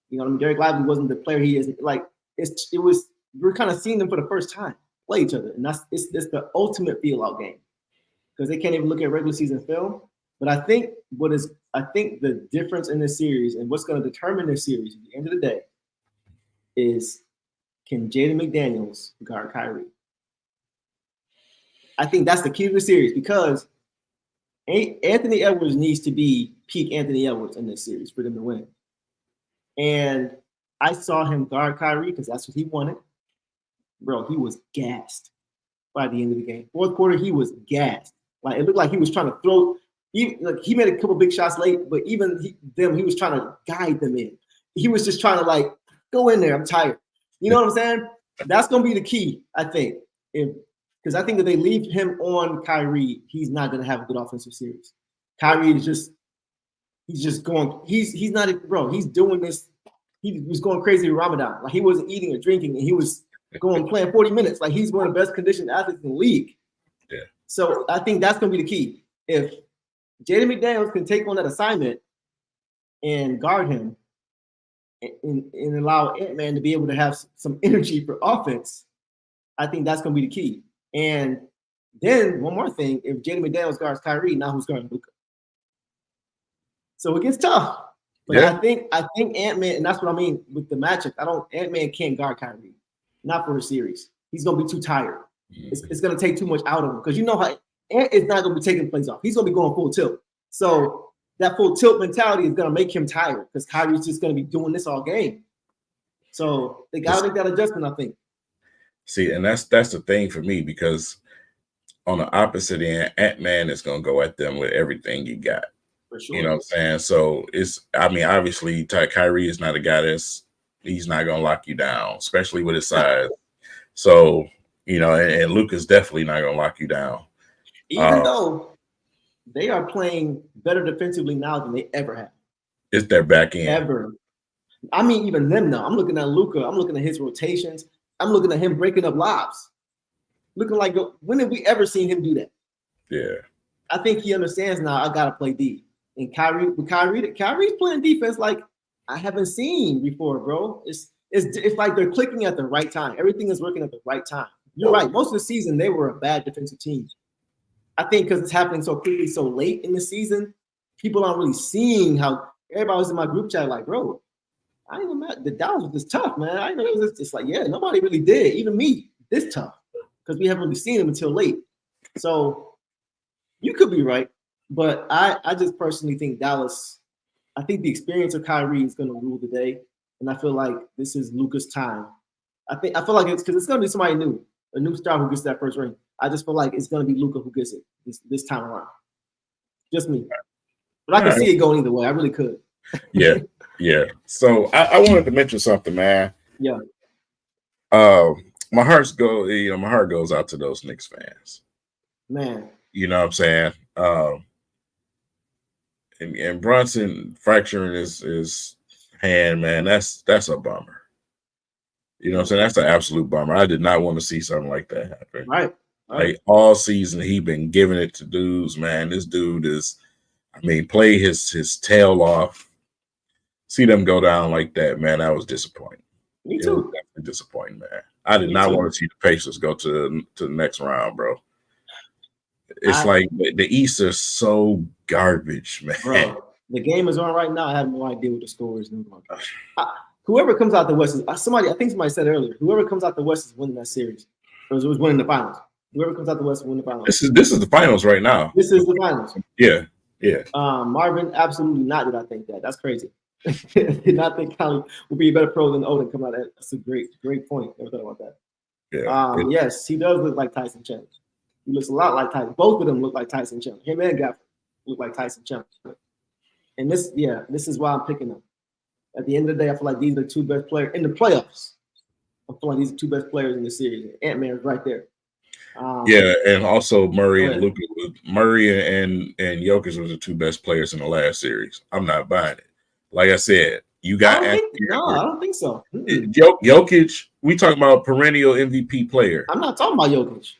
You know, I mean, Derek Lively wasn't the player he is. Like, we're kind of seeing them for the first time play each other. And it's the ultimate feel out game because they can't even look at regular season film. But I think the difference in this series and what's going to determine this series at the end of the day is, can Jaden McDaniels guard Kyrie? I think that's the key to the series because Anthony Edwards needs to be peak Anthony Edwards in this series for them to win. And I saw him guard Kyrie because that's what he wanted. Bro, he was gassed by the end of the game. Fourth quarter, he was gassed. Like, it looked like he was trying to throw. He made a couple big shots late, but even he was trying to guide them in. He was just trying to, like, go in there. I'm tired. You know what I'm saying? That's going to be the key, I think. Because I think if they leave him on Kyrie, he's not going to have a good offensive series. Kyrie is he's just going, he's not, bro, he's doing this. He was going crazy with Ramadan. Like, he wasn't eating or drinking, and he was playing 40 minutes. Like, he's one of the best conditioned athletes in the league. Yeah. So I think that's going to be the key. If Jaden McDaniels can take on that assignment and guard him, and allow Ant-Man to be able to have some energy for offense, I think that's going to be the key. And then one more thing, if Jaden McDaniels guards Kyrie, now who's guarding Luka? So it gets tough. But I think Ant-Man, and that's what I mean with the matchup. Ant-Man can't guard Kyrie, not for a series. He's going to be too tired. It's going to take too much out of him because you know how Ant is not going to be taking plays off. He's going to be going full tilt. So that full tilt mentality is going to make him tired because Kyrie's just going to be doing this all game. So they got to make that adjustment, I think. See, and that's the thing for me because on the opposite end, Ant-Man is going to go at them with everything he got. For sure. You know what I'm saying? So obviously Kyrie is not a guy he's not going to lock you down, especially with his size. So, and Luka's definitely not going to lock you down. Even though they are playing better defensively now than they ever have. It's their back end. Ever. I mean, even them now. I'm looking at Luka. I'm looking at his rotations. I'm looking at him breaking up lobs. Looking like, when have we ever seen him do that? Yeah. I think he understands now I got to play D. And Kyrie's playing defense like I haven't seen before, bro. It's like they're clicking at the right time. Everything is working at the right time. You're right. Most of the season, they were a bad defensive team. I think because it's happening so quickly, so late in the season, people aren't really seeing how everybody was in my group chat like, bro, I didn't know the Dallas was this tough, man. I know it was just like, yeah, nobody really did, even me, this tough, because we haven't really seen him until late. So you could be right, but I just personally think Dallas, I think the experience of Kyrie is going to rule the day, and I feel like this is Luka's time. I feel like it's because it's going to be somebody new, a new star who gets that first ring. I just feel like it's going to be Luka who gets it this time around. Just me. But I can see it going either way. I really could. Yeah. So I wanted to mention something, man. Yeah. My heart goes out to those Knicks fans. Man. You know what I'm saying? And Brunson fracturing his hand, man, that's a bummer. You know what I'm saying? That's an absolute bummer. I did not want to see something like that happen. Right. Like all season, he been giving it to dudes, man. This dude play his tail off. See them go down like that, man. That was disappointing. Me too. It was definitely disappointing, man. I did not want to see the Pacers go to the next round, bro. It's like the East is so garbage, man. Bro, the game is on right now. I have no idea what the score is. Whoever comes out the West I think somebody said earlier, whoever comes out the West is winning that series. Or is winning the finals. Whoever comes out the West will win the finals. This is the finals right now. This is the finals. Yeah. Marvin, absolutely not did I think that. That's crazy. Did not think Kylie would be a better pro than Odin coming out of that. That's a great point. Never thought about that. Yeah. Yes, he does look like Tyson Chandler. He looks a lot like Tyson. Both of them look like Tyson Chandler. Him and Gafford look like Tyson Chandler. And this is why I'm picking them. At the end of the day, I feel like these are the two best players in the playoffs. I feel like these are two best players in the series. Ant-Man is right there. And also Murray and Luka. Murray and Jokic were the two best players in the last series. I'm not buying it. Like I said, you got. I don't think so. Jokic, we talking about perennial MVP player. I'm not talking about Jokic.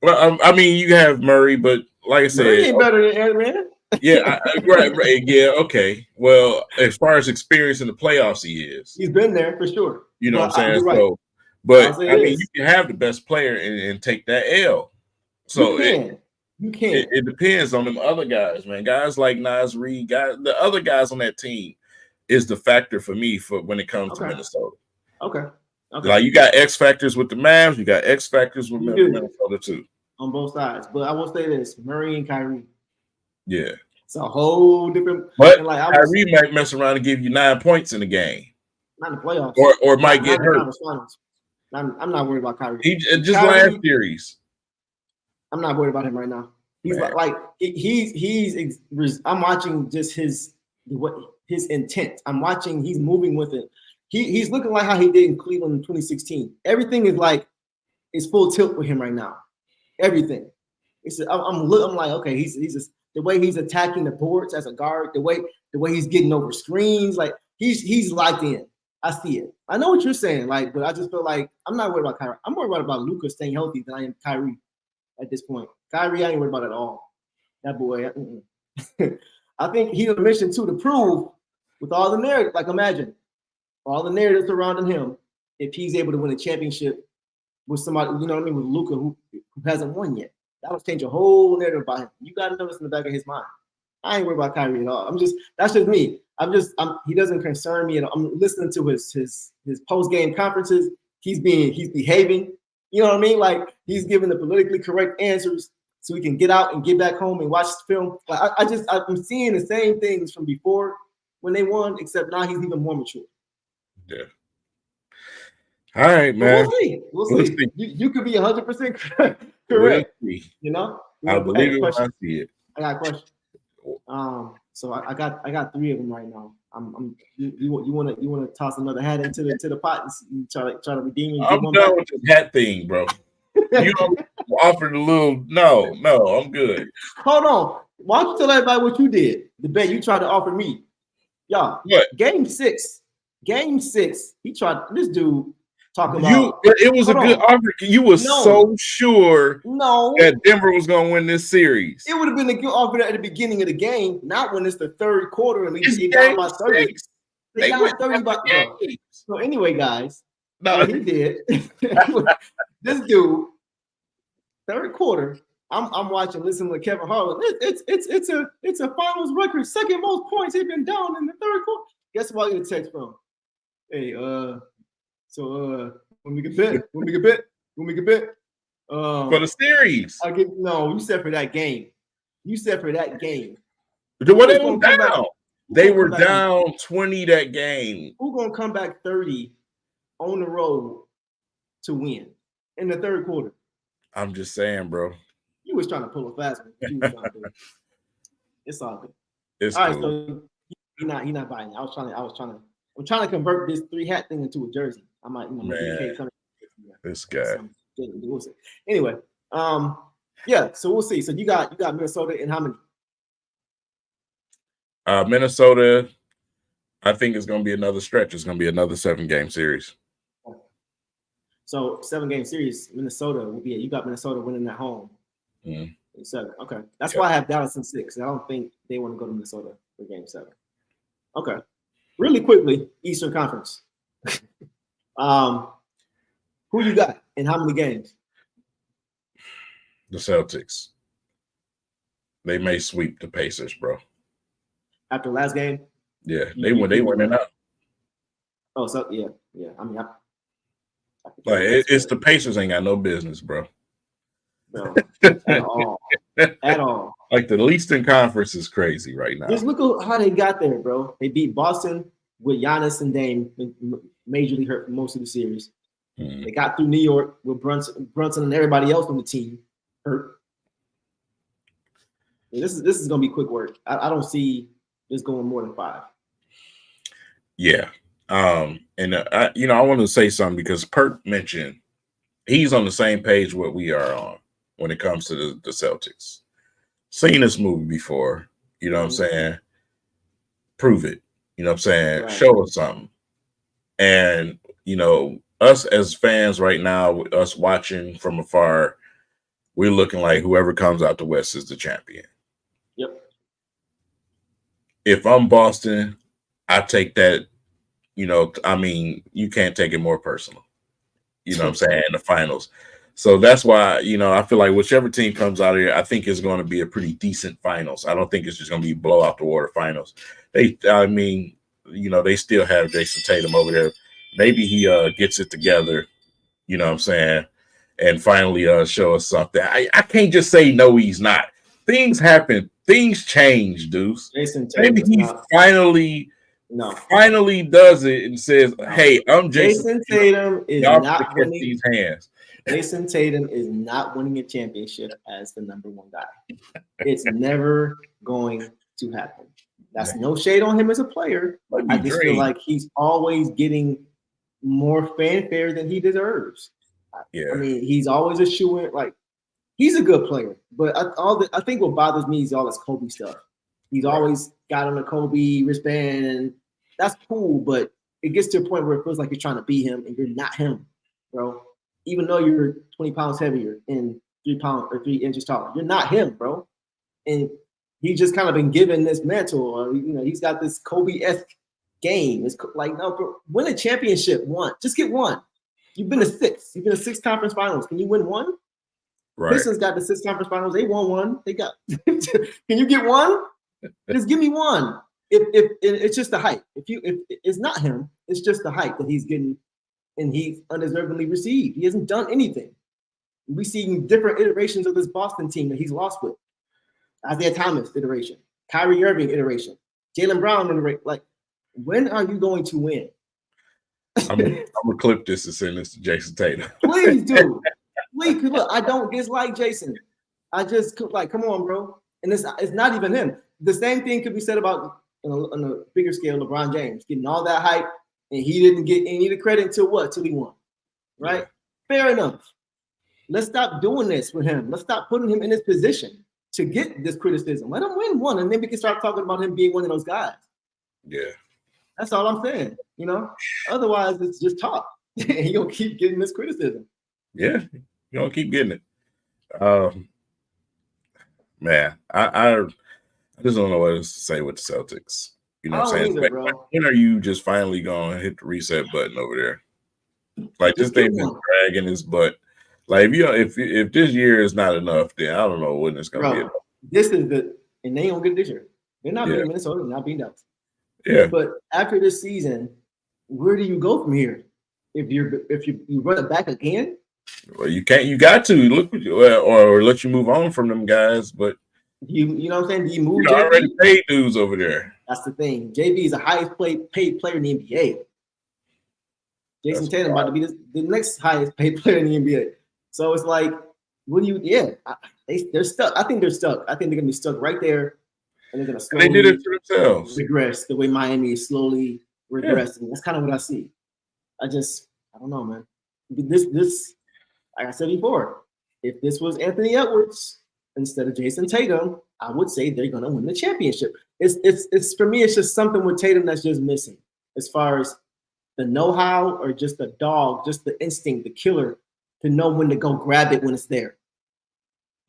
Well, you have Murray, but like I said, Murray ain't better than Ant-Man. Yeah, right. Yeah, okay. Well, as far as experience in the playoffs, he is. He's been there for sure. You know what I'm saying? Right. But you can have the best player and take that L. So you can. It depends on them other guys, man. Guys like Nas Reed, the other guys on that team is the factor for me for when it comes to Minnesota. Okay. Like you got X factors with the Mavs, you got X factors with Minnesota too. On both sides, but I will say this: Murray and Kyrie. Yeah, it's a whole different. But Kyrie might mess around and give you 9 points in the game. Not in the playoffs, or might get hurt. I'm not worried about Kyrie. He just Kyrie, last series. I'm not worried about him right now. He's he's. I'm watching just his intent. I'm watching. He's moving with it. He's looking like how he did in Cleveland in 2016. Everything is full tilt with him right now. Everything. I'm like, okay, he's just the way he's attacking the boards as a guard, the way he's getting over screens, like he's locked in. I see it. I know what you're saying, but I just feel like I'm not worried about Kyrie. I'm more worried about Luka staying healthy than I am Kyrie at this point. Kyrie, I ain't worried about at all. That boy. I think he's on a mission too to prove with all the narrative. Like imagine all the narrative surrounding him, if he's able to win a championship with somebody, you know what I mean, with Luka, who hasn't won yet. That'll change a whole narrative about him. You got to know this in the back of his mind. I ain't worried about Kyrie at all. That's just me. He doesn't concern me at all. I'm listening to his post-game conferences. He's behaving. You know what I mean? Like, he's giving the politically correct answers so we can get out and get back home and watch the film. Like, I'm seeing the same things from before when they won, except now he's even more mature. Yeah. All right, man. We'll see. You could be 100% correct. You know? I believe it when I see it. I got a question. So I got 3 of them right now. You want to toss another hat into the pot and try to redeem it? I'm done with this hat thing, bro. You offered a little. No, I'm good. Hold on. Why don't you tell everybody what you did? The bet you tried to offer me, y'all. What? Game 6. He tried. This dude. It was a good offer. You were so sure that Denver was going to win this series. It would have been a good offer at the beginning of the game, not when it's the third quarter and we down by 30. They down 30 by. So anyway, guys, what he did. This dude, third quarter. I'm watching, listening to Kevin Harlan. It's a finals record, second most points he's been down in the third quarter. Guess what? I get a text from. Hey, so when we get bet. For the series. You said for that game. What they were down? They were down 20 that game. Who's gonna come back 30 on the road to win in the third quarter? I'm just saying, bro. You was trying to pull a fast one. It's all good. It's all cool. Right, so he not buying it. I'm trying to convert this 3-hat thing into a jersey. I might, this guy. Anyway, yeah. So we'll see. So you got Minnesota in how many? Minnesota, I think it's going to be another stretch. It's going to be another 7-game series. So 7-game series, Minnesota will be. You got Minnesota winning at home. Mm-hmm. 7. Okay, that's why I have Dallas in 6. I don't think they want to go to Minnesota for Game 7. Okay, really quickly, Eastern Conference. Who you got and how many games? The Celtics. They may sweep the Pacers, bro. After last game? Yeah, they went in out. Oh, so yeah. I mean, it's the Pacers ain't got no business, bro. No, at all. Like the Eastern Conference is crazy right now. Just look at how they got there, bro. They beat Boston with Giannis and Dame majorly hurt for most of the series. Mm-hmm. They got through New York with Brunson and everybody else on the team hurt. Yeah, this is gonna be quick work. I don't see this going more than 5. Yeah. I want to say something because Pert mentioned he's on the same page what we are on when it comes to the Celtics. Seen this movie before, you know what I'm saying? Prove it. You know what I'm saying? Right. Show us something. And, us as fans right now, us watching from afar, we're looking like whoever comes out the West is the champion. Yep. If I'm Boston, I take that, you can't take it more personal. You know what I'm saying? In the finals. So that's why, I feel like whichever team comes out of here, I think it's going to be a pretty decent finals. I don't think it's just going to be blow out the water finals. They still have Jason Tatum over there. Maybe he gets it together, you know what I'm saying, and finally show us something. I can't just say no, he's not. Things happen. Things change, Deuce. Maybe he finally does it and says, hey, I'm Jason Tatum is not winning these hands. Jason Tatum is not winning a championship as the number 1 guy. It's never going to happen. That's no shade on him as a player. I just feel like he's always getting more fanfare than he deserves. Yeah. I mean, he's always a shoo-in. Like, he's a good player, but I think what bothers me is all this Kobe stuff. He's always got on a Kobe wristband, and that's cool, but it gets to a point where it feels like you're trying to be him, and you're not him, bro. Even though you're 20 pounds heavier and 3 pounds or 3 inches taller, you're not him, bro. And he's just kind of been given this mantle. He's got this Kobe-esque game. It's like, no, bro, win a championship. One. Just get one. You've been to 6. You've been to 6 conference finals. Can you win one? Right. Pistons got the 6 conference finals. They won one. They got. Can you get one? Just give me one. If it's just the hype. If it's not him, it's just the hype that he's getting, and he's undeservedly received. He hasn't done anything. We see different iterations of this Boston team that he's lost with. Isaiah Thomas iteration, Kyrie Irving iteration, Jaylen Brown iteration. Like, when are you going to win? I'm gonna clip this and send this to Jason Tatum. Please do. Please, look, I don't dislike Jason. I just like, come on, bro. And it's not even him. The same thing could be said about on a bigger scale, LeBron James getting all that hype, and he didn't get any of the credit until what? Till he won. Right? Yeah. Fair enough. Let's stop doing this with him. Let's stop putting him in this position to get this criticism. Let him win one, and then we can start talking about him being one of those guys. Yeah. That's all I'm saying. You know, otherwise it's just talk. He gonna keep getting this criticism. Yeah, you gonna keep getting it. Man, I just don't know what else to say with the Celtics. You know what I'm saying? Either, bro. When are you just finally gonna hit the reset button over there? Like, this thing's been dragging his butt. Like, if this year is not enough, then I don't know when it's gonna be enough. This is and they ain't gonna get it this year. They're not beating Minnesota, they're not beating Dallas. Yeah. But after this season, where do you go from here? If you run it back again? Well, you can't. You got to look or let you move on from them guys. But you know what I'm saying? Do you move? You already paid dudes over there. That's the thing. JB is the highest paid player in the NBA. Jason Tatum about to be the next highest paid player in the NBA. So it's like, what do you? Yeah, they're stuck. I think they're stuck. I think they're gonna be stuck right there, and they're gonna slowly they did it to themselves. Regress the way Miami is slowly regressing. Yeah. That's kind of what I see. I don't know, man. This, like I said before, if this was Anthony Edwards instead of Jason Tatum, I would say they're gonna win the championship. It's for me, it's just something with Tatum that's just missing as far as the know-how or just the dog, just the instinct, the killer to know when to go grab it when it's there.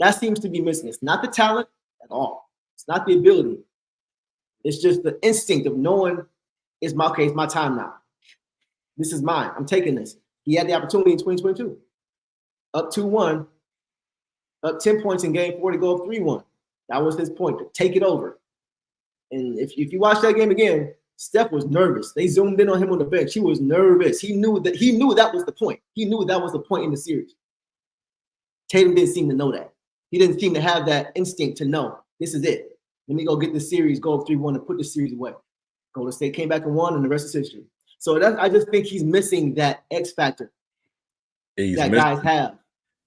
That seems to be missing. It's not the talent at all. It's not the ability. It's just the instinct of knowing it's my time now. This is mine. I'm taking this. He had the opportunity in 2022. Up 2-1, up 10 points in game 4 to go up 3-1. That was his point, to take it over. And if you watch that game again, Steph was nervous. They zoomed in on him on the bench. He was nervous. He knew that was the point. He knew that was the point in the series. Tatum didn't seem to know that. He didn't seem to have that instinct to know this is it. Let me go get the series, go up 3-1 and put the series away. Golden State came back and won, and the rest is history. So I just think he's missing that X factor guys have.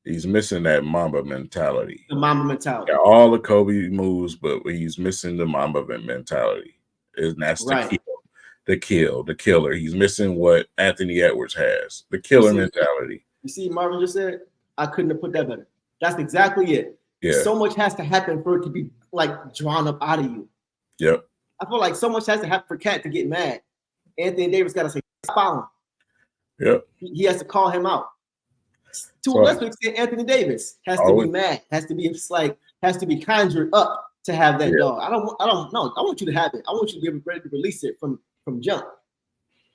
He's missing that Mamba mentality. The Mamba mentality. Got all the Kobe moves, but he's missing the Mamba mentality. And that's the killer. He's missing what Anthony Edwards has, the killer mentality. You see, Marvin just said, I couldn't have put that better. That's exactly it. Yeah. So much has to happen for it to be like drawn up out of you. Yep. I feel like so much has to happen for Cat to get mad. Anthony Davis got to say, foul him. Yep. He has to call him out. To a lesser extent, Anthony Davis has to be mad, has to be conjured up to have that dog. I don't know. I want you to have it. I want you to be ready to release it from jump.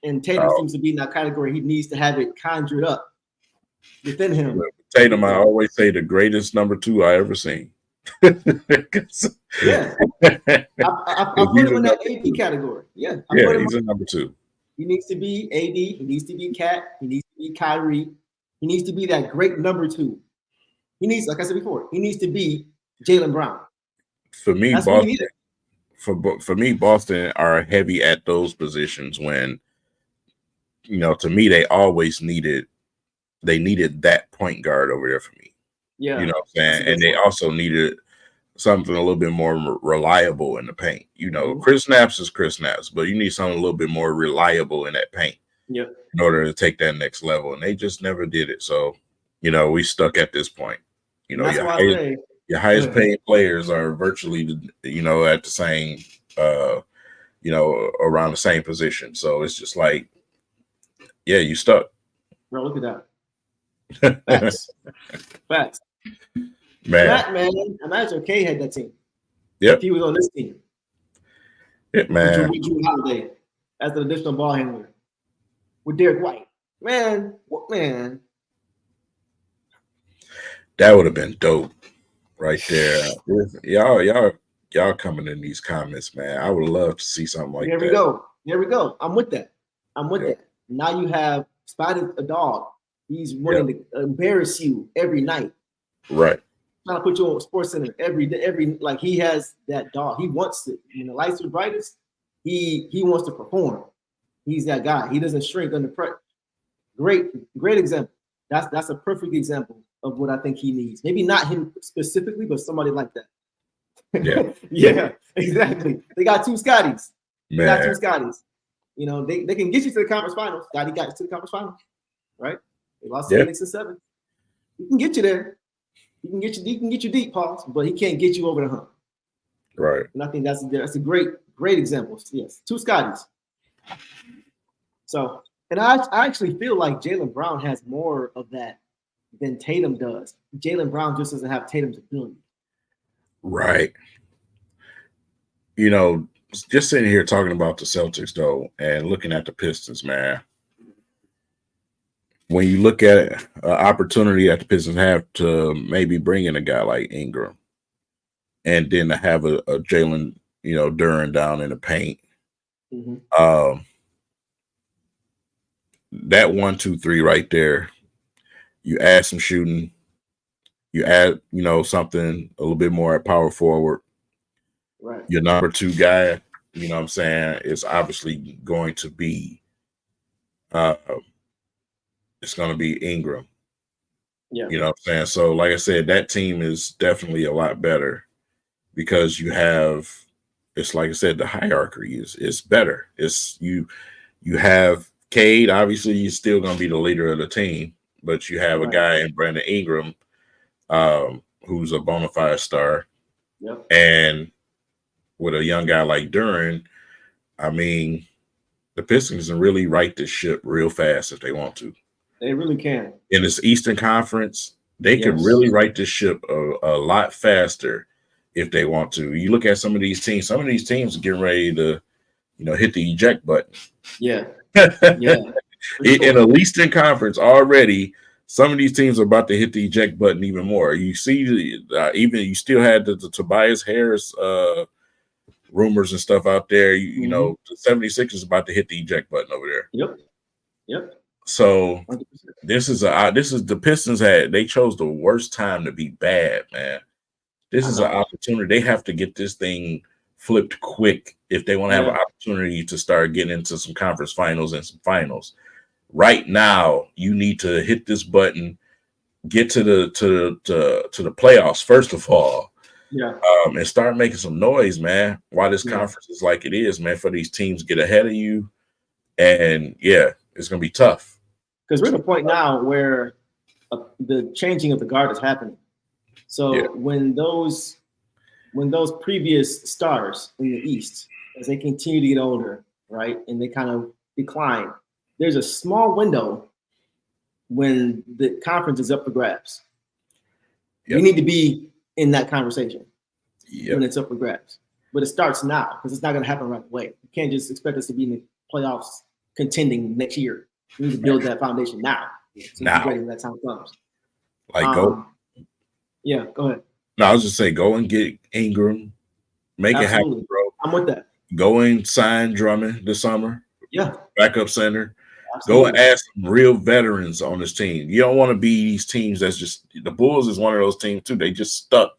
And Tatum seems to be in that category. He needs to have it conjured up within him. Tatum, I always say, the greatest number 2 I ever seen. Yeah. I put him in that AD category. Yeah. He's a number 2. He needs to be AD. He needs to be Cat. He needs to be Kyrie. He needs to be that great number 2. He needs, like I said before, he needs to be Jaylen Brown. For me, Boston, for me, Boston are heavy at those positions when, to me, they always needed that point guard over there for me. Yeah. You know what I'm saying? And they also needed something a little bit more reliable in the paint. Chris Snaps is Chris Snaps, but you need something a little bit more reliable in that paint. Yep. In order to take that next level. And they just never did it. So, we stuck at this point. Your highest paid players are virtually, at the same, around the same position. So it's just like, you stuck. Bro, look at that. Facts. Man. Imagine K had that team. Yep. If he was on this team. Yeah, man. With Drew Holiday. as an additional ball handler with Derek White. Man, what man? That would have been dope right there. Y'all coming in these comments, man. I would love to see something like There we that. go. There we go. I'm with that. I'm with Yep. that. Now you have Spotted a dog. He's Yep. wanting to embarrass you every night. Right. Trying to put you on Sports Center every day. Like he has that dog. He wants it. When the lights are brightest, he wants to perform. He's that guy. He doesn't shrink under pressure. Great example. That's a perfect example of what I think he needs. Maybe not him specifically, but somebody like that. Yeah. Yeah, exactly. They got two Scotties. They got two Man. Scotties. You know, they can get you to the conference finals. Scotty got you to the conference finals, right? They lost Yeah. 6 and 7. He can get you there. He can get you deep, Pauls, but he can't get you over the hump. Right. And I think that's a great example. Yes, two Scotties. So, and I actually feel like Jaylen Brown has more of that than Tatum does. Jaylen Brown just doesn't have Tatum's ability. Right. You know, just sitting here talking about the Celtics though, and looking at the Pistons, man. When you look at an opportunity that the Pistons have to maybe bring in a guy like Ingram, and then to have a Jalen, Duran down in the paint, that 1, 2, 3 right there. You add some shooting. You add, something a little bit more at power forward. Right. Your number 2 guy, you know what I'm saying, is obviously going to be it's going to be Ingram. Yeah. You know what I'm saying? So, like I said, that team is definitely a lot better because you have, it's like I said, the hierarchy is better. It's you have Cade, obviously he's still going to be the leader of the team, but you have a guy in Brandon Ingram who's a bona fide star. Yep. And with a young guy like Duran, I mean, the Pistons can really right this ship real fast if they want to. They really can. In this Eastern Conference, they could really right this ship a lot faster if they want to. You look at some of these teams are getting ready to, hit the eject button. Yeah. Yeah. In the Eastern Conference already, some of these teams are about to hit the eject button even more. You see, even you still had the Tobias Harris rumors and stuff out there. You know, the 76ers is about to hit the eject button over there. Yep. So 100%. This is the Pistons they chose the worst time to be bad, man. This is an opportunity. They have to get this thing flipped quick if they want to have an opportunity to start getting into some conference finals and some finals. Right now, you need to hit this button, get to the playoffs first of all, and start making some noise, man. While this conference is like it is, man, for these teams to get ahead of you, and it's gonna be tough. Because we're at a point now where the changing of the guard is happening. So when those previous stars in the East, as they continue to get older, right, and they kind of decline, there's a small window when the conference is up for grabs. You need to be in that conversation when it's up for grabs. But it starts now because it's not going to happen right away. You can't just expect us to be in the playoffs contending next year. We need to build that foundation now. So be ready when that time comes. Like go. Yeah, go ahead. No, I was just saying, go and get Ingram, make it happen, bro. I'm with that. Go and sign Drummond this summer. Yeah. Backup center. Absolutely. Go and add some real veterans on this team. You don't want to be these teams that's just the Bulls is one of those teams too. They just stuck.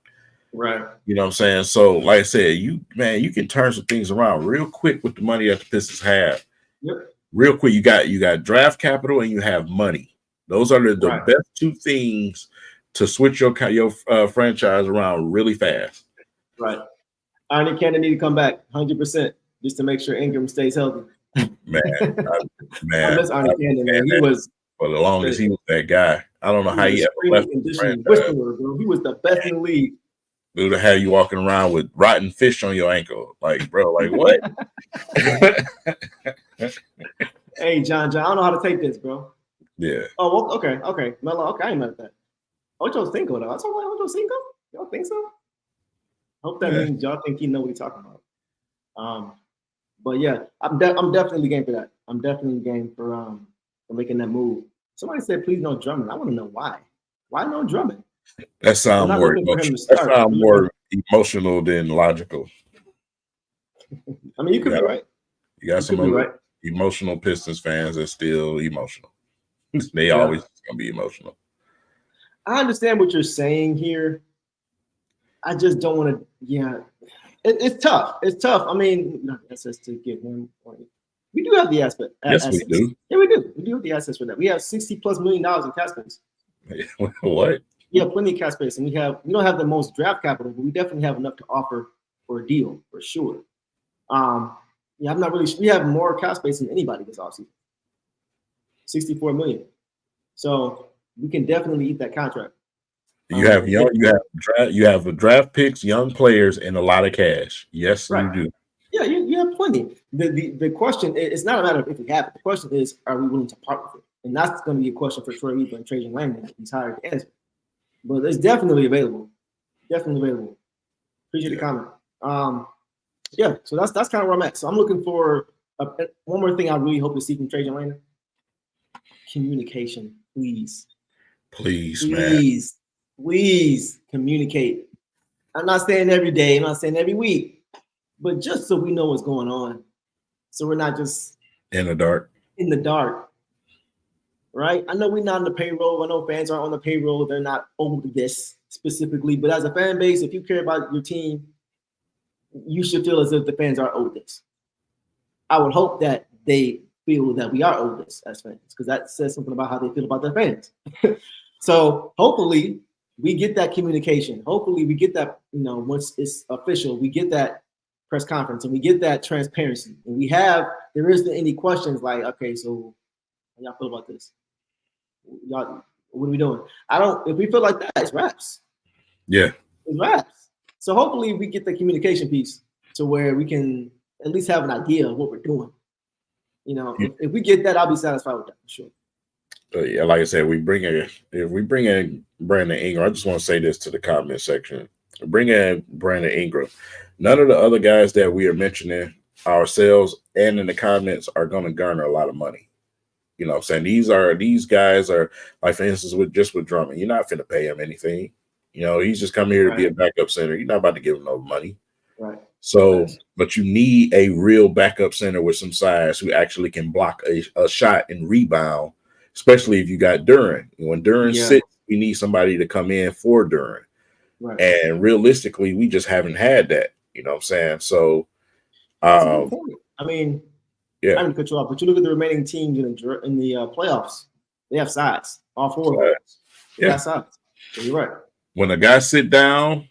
Right. You know what I'm saying? So, like I said, you can turn some things around real quick with the money that the Pistons have. Yep. Real quick, you got draft capital and you have money. Those are the best two things to switch your franchise around really fast. Right. Arnie Cannon need to come back 100% just to make sure Ingram stays healthy. Man, I miss Arnie Cannon, man. He was for the longest. He was that guy. I don't know how he ever left. Whisperer, bro. He was the best in the league. Dude, to have you walking around with rotten fish on your ankle, like, bro, like what? Hey, John, I don't know how to take this, bro. Yeah. Oh, well, okay, Melo. Okay, I ain't mad at that. Ocho Cinco, though. I was like, Ocho Cinco? Y'all think so? Hope that means y'all think he know what he's talking about. But yeah, I'm definitely game for that. I'm definitely game for making that move. Somebody said, please no Drummond. I want to know why. Why no Drummond? That We're sound not more looking for him emotional. to That start. sound more emotional than logical. I mean, you could be right. You got You some could be right. emotional Pistons fans that's still emotional. They Yeah. always gonna be emotional. I understand what you're saying here. I just don't want to. Yeah, it's tough. It's tough. I mean, not access to give him. We do have the aspect. Yes, assets. we do. Yeah, we do. We do have the assets for that. We have $60+ million in cap space. What? We have plenty of cap space, and we don't have the most draft capital, but we definitely have enough to offer for a deal for sure. Yeah, I'm not really. We have more cap space than anybody this offseason. 64 million. So we can definitely eat that contract. You have draft picks, young players, and a lot of cash. Yes, right. you do. Yeah, you have plenty. The question is not a matter of if we have it. The question is, are we willing to part with it? And that's going to be a question for Troy Weaver and Trajan Langdon if he's hired to answer. But it's definitely available. Definitely available. Appreciate the comment. Yeah, so that's kind of where I'm at. So I'm looking for one more thing I really hope to see from Trajan Langdon. Communication, please. Please, Please communicate. I'm not saying every day, I'm not saying every week, but just so we know what's going on. So we're not just in the dark. Right? I know we're not on the payroll. I know fans aren't on the payroll. They're not owed this specifically. But as a fan base, if you care about your team, you should feel as if the fans are owed this. I would hope that they feel that we are owed this as fans, because that says something about how they feel about their fans. So hopefully we get that communication. Hopefully we get that, once it's official, we get that press conference and we get that transparency. And there isn't any questions like, okay, so how y'all feel about this? Y'all, what are we doing? If we feel like that, it's raps. Yeah. It's raps. So hopefully we get the communication piece to where we can at least have an idea of what we're doing. If we get that, I'll be satisfied with that for sure. Yeah, like I said, if we bring in Brandon Ingram, I just want to say this to the comment section. Bring in Brandon Ingram. None of the other guys that we are mentioning ourselves and in the comments are going to garner a lot of money. You know what I'm saying? These guys are, like, for instance, with Drummond, you're not finna pay him anything. He's just coming here to be a backup center. You're not about to give him no money. Right. So, but you need a real backup center with some size who actually can block a shot and rebound, especially if you got Duren. When Duren sits, we need somebody to come in for Duren. Right. And realistically, we just haven't had that. You know what I'm saying? So, that's a good point. I mean, yeah. I'm gonna cut you off, but you look at the remaining teams in the playoffs. They have sides. All four of them. They got sides. So you're right. When a guy sit down,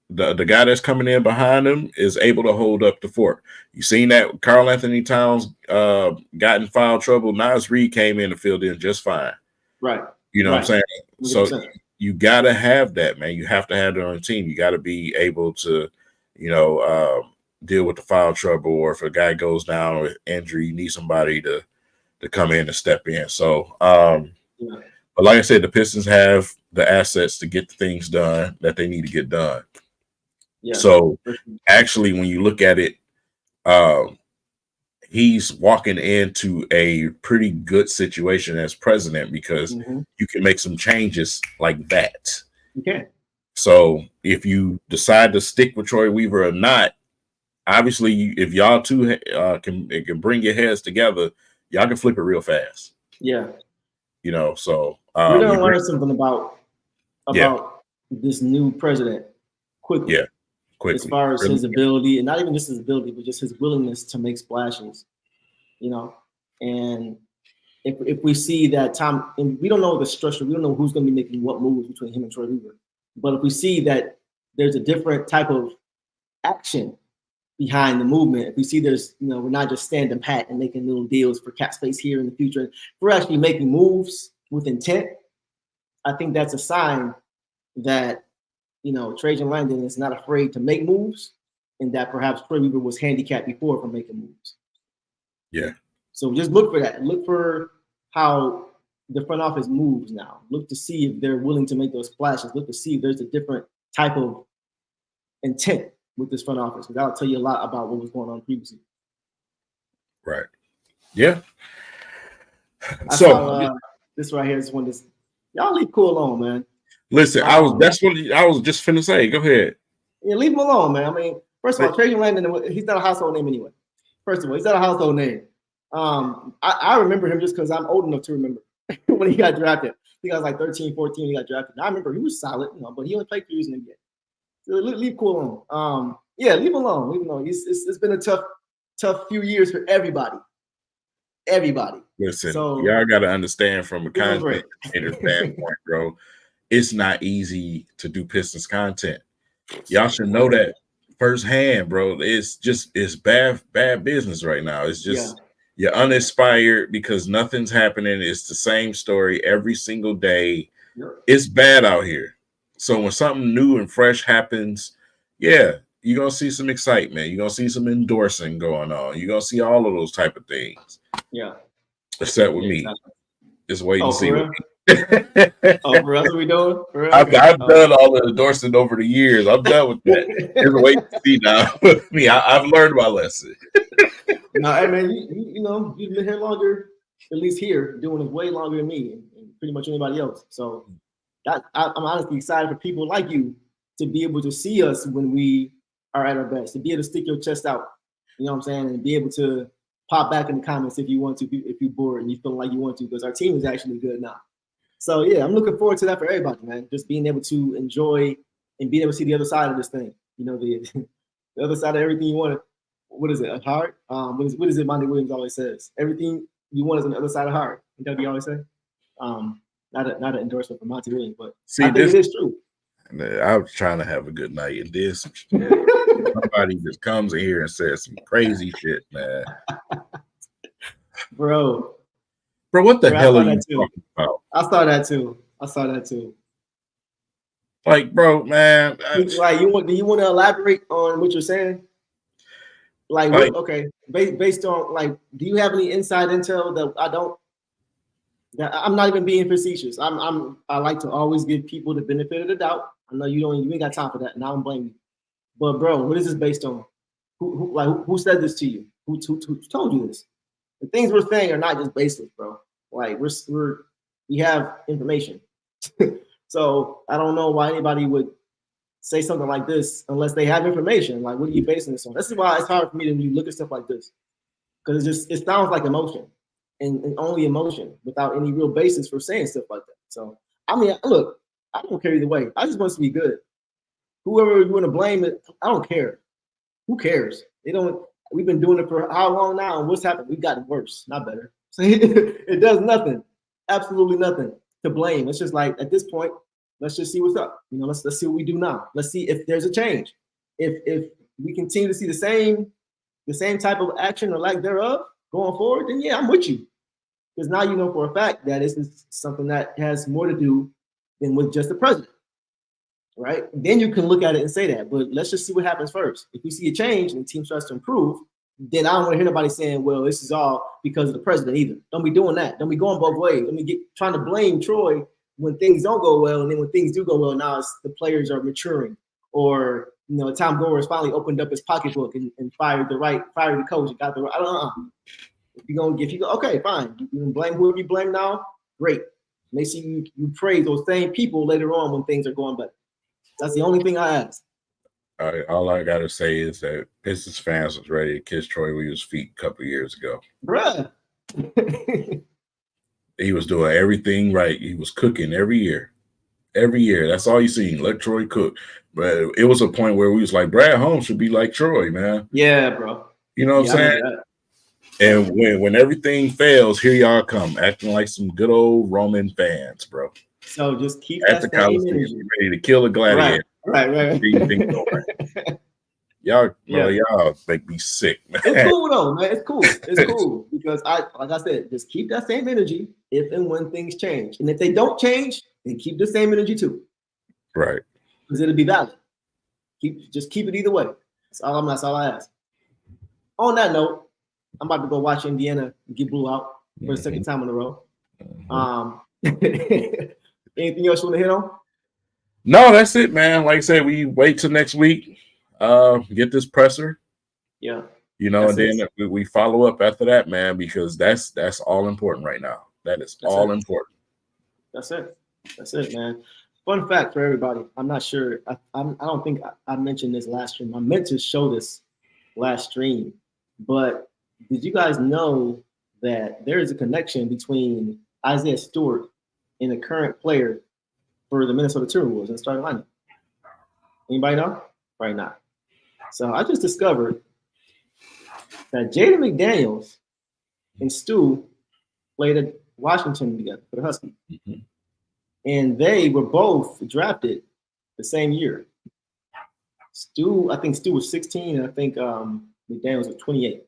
the guy that's coming in behind him is able to hold up the fort. You seen that Karl Anthony Towns got in foul trouble. Naz Reid came in and filled in just fine. Right. You know what I'm saying? 100%. So you got to have that, man. You have to have it on the team. You got to be able to, deal with the foul trouble, or if a guy goes down with injury, you need somebody to come in and step in. So, but like I said, the Pistons have the assets to get the things done that they need to get done. Yeah. So actually, when you look at it, he's walking into a pretty good situation as president, because you can make some changes like that. You can. So if you decide to stick with Troy Weaver or not, obviously, if y'all two can bring your heads together, y'all can flip it real fast. Yeah. So we're gonna learn something about this new president quickly. Yeah. Quickly. As far as his ability, and not even just his ability, but just his willingness to make splashes. And if we see that Tom, and we don't know the structure, we don't know who's going to be making what moves between him and Troy Weaver. But if we see that there's a different type of action behind the movement, if we see there's, we're not just standing pat and making little deals for cap space here in the future, we're actually making moves with intent, I think that's a sign that, Trajan Langdon is not afraid to make moves, and that perhaps Troy Weaver was handicapped before from making moves. Yeah. So just look for that. Look for how the front office moves now. Look to see if they're willing to make those splashes. Look to see if there's a different type of intent with this front office, because that'll tell you a lot about what was going on previously. Right. Yeah. I So saw this right here. This one. This y'all leave cool alone, man. listen, that's what I was just finna say. Go ahead. Yeah, leave him alone, man. I mean, first of all, Trajan Langdon, he's not a household name anyway. First of all, he's not a household name. I remember him just because I'm old enough to remember when he got drafted. I think I was like 13, 14 when he got drafted. I remember he was solid, but he only played 3 years in the NBA. So leave cool alone. Yeah, leave him alone. Leave him alone. It's been a tough few years for everybody. Everybody. Listen, so, y'all got to understand from a content standpoint, bro. It's not easy to do Pistons content. Y'all should know that firsthand, bro. It's bad business right now. It's just you're uninspired because nothing's happening. It's the same story every single day. It's bad out here. So when something new and fresh happens, you're gonna see some excitement. You're gonna see some endorsing going on. You're gonna see all of those type of things. Yeah. Except with me. Exactly. Just wait and see. For us, what we doing? I've done all the endorsing over the years. I'm done with that. Just wait and see now. Me, I've learned my lesson. No, hey man, you've been here longer, at least here, doing it way longer than me and pretty much anybody else. So I'm honestly excited for people like you to be able to see us when we are at our best, to be able to stick your chest out, you know what I'm saying, and be able to pop back in the comments if you want to, if you're bored and you feel like you want to, because our team is actually good now. So yeah, I'm looking forward to that for everybody, man. Just being able to enjoy and being able to see the other side of this thing. The other side of everything you want. What is it? A heart? What is it? Monty Williams always says. Everything you want is on the other side of heart. Isn't that what he always say? Not an endorsement for Monty Williams, but I think it is true. I was trying to have a good night, and this somebody just comes in here and says some crazy shit, man. Bro, what the hell are you talking about? I saw that too. Like, bro, man. Like, do you want to elaborate on what you're saying? Like okay, based on do you have any inside intel that I don't? That I'm not even being facetious. I like to always give people the benefit of the doubt. I know you ain't got time for that, and I don't blame you. But bro, what is this based on? Who said this to you? Who told you this? The things we're saying are not just baseless, bro. Like we have information. So I don't know why anybody would say something like this unless they have information. Like, what are you basing this on? This is why it's hard for me to look at stuff like this, because it sounds like emotion and only emotion without any real basis for saying stuff like that. So I mean, look, I don't care either way. I just want us to be good. Whoever you want to blame it, I don't care. Who cares? We've been doing it for how long now? And what's happened? We've gotten worse, not better. So it does nothing, absolutely nothing to blame. It's just like, at this point, let's just see what's up. Let's see what we do now. Let's see if there's a change. If we continue to see the same type of action or lack thereof going forward, then yeah, I'm with you. Because now you know for a fact that this is something that has more to do than with just the president. Right? Then you can look at it and say that. But let's just see what happens first. If we see a change and the team starts to improve, then I don't want to hear nobody saying, well, this is all because of the president either. Don't be doing that. Don't be going both ways. Don't be trying to blame Troy when things don't go well, and then when things do go well, now it's the players are maturing, or Tom Gore has finally opened up his pocketbook and fired the coach and got the right. I don't know. If you go, okay, fine. You can blame whoever you blame now. Great. Make sure you praise those same people later on when things are going better. That's the only thing I ask. All I gotta say is that Pistons fans was ready to kiss Troy Williams' feet a couple of years ago. Bruh. He was doing everything right. He was cooking every year. Every year. That's all you seen. Let Troy cook. But it was a point where we was like, Brad Holmes should be like Troy, man. Yeah, bro. You know what I'm saying? And when everything fails, here y'all come, acting like some good old Roman fans, bro. So just keep at the college ready to kill a gladiator. Right. Y'all make me sick, man. It's cool though, man. It's cool because like I said, just keep that same energy if and when things change. And if they don't change, then keep the same energy too. Right. Because it'll be valid. Just keep it either way. That's all I ask. On that note, I'm about to go watch Indiana get blew out for the second time in a row. Anything else you want to hit on? No, that's it, man. Like I said, we wait till next week. Get this presser. Yeah. and then we follow up after that, man, because that's all important right now. That's all important. That's it, man. Fun fact for everybody. I'm not sure. I don't think I mentioned this last stream. I meant to show this last stream, but did you guys know that there is a connection between Isaiah Stewart and a current player for the Minnesota Timberwolves in the starting lineup? Anybody know? Probably not. So I just discovered that Jaden McDaniels and Stu played at Washington together for the Huskies. Mm-hmm. And they were both drafted the same year. I think Stu was 16, and I think McDaniels was 28.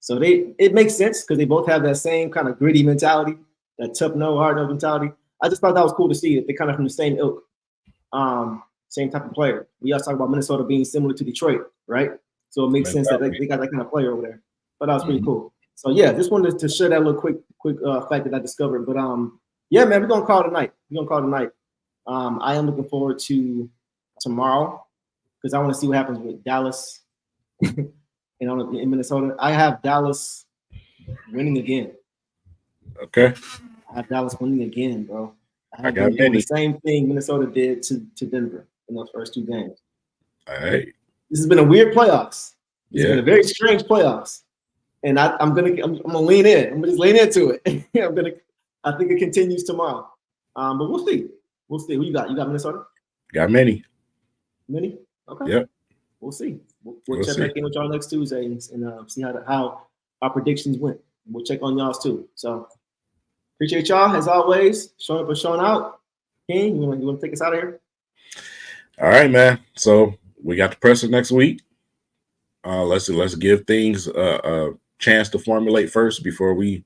So it makes sense because they both have that same kind of gritty mentality, that tough no, hard no mentality. I just thought that was cool to see that they're kind of from the same ilk, same type of player. We also talk about Minnesota being similar to Detroit, right? So it makes sense that they got that kind of player over there. But that was pretty cool. So yeah, just wanted to share that little quick fact that I discovered. But yeah, man, we're gonna call it a night. I am looking forward to tomorrow because I want to see what happens with Dallas in Minnesota. I have Dallas winning again. Okay. I have Dallas winning again, bro. I got doing the same thing Minnesota did to Denver in those first two games. All right. This has been a weird playoffs. It's been a very strange playoffs. And I'm gonna lean in. I'm gonna just lean into it. I think it continues tomorrow. But we'll see. Who you got? You got Minnesota? Got many. Many? Okay. Yep. We'll see. We'll check back in with y'all next Tuesday and see how our predictions went. We'll check on y'all's too. So appreciate y'all as always. Showing up and showing out. King, you want to take us out of here? All right, man. So we got the presser next week. Let's give things a chance to formulate first before we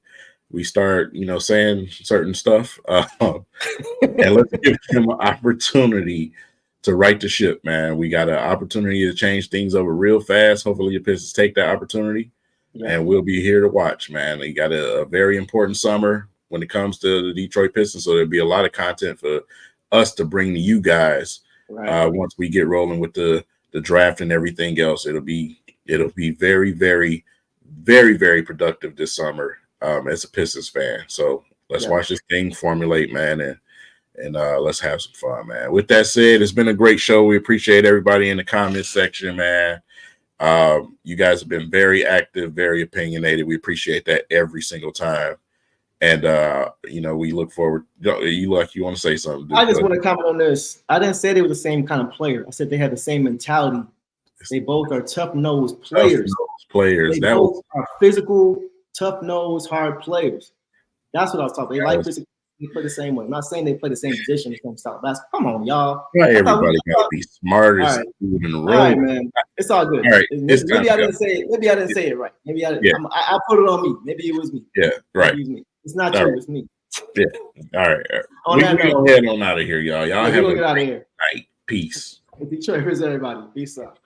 start, saying certain stuff. And let's give him an opportunity to right the ship, man. We got an opportunity to change things over real fast. Hopefully your Pistons take that opportunity, and we'll be here to watch, man. You got a very important summer when it comes to the Detroit Pistons, so there'll be a lot of content for us to bring to you guys once we get rolling with the draft and everything else. It'll be very, very, very, very productive this summer as a Pistons fan. So let's watch this thing formulate, man, and let's have some fun, man. With that said, it's been a great show. We appreciate everybody in the comments section, man. You guys have been very active, very opinionated. We appreciate that every single time. And we look forward. You want to say something? I just want to comment on this. I didn't say they were the same kind of player. I said they had the same mentality. They both are tough-nosed players. They both are physical, tough-nosed, hard players. That's what I was talking about. They like physical. They play the same way. I'm not saying they play the same position, the same style. Come on, y'all. Not everybody got to be smart as food in the room. All right, man. It's all good. All right. Maybe I didn't say it. Maybe I didn't say it right. Maybe I didn't. I put it on me. Maybe it was me. Yeah, right. Maybe it was me. It's not true. It's me. Yeah. All right. We can go ahead on out of here, y'all. Y'all have a get out of here. night. Peace. Detroit, here's everybody. Peace out.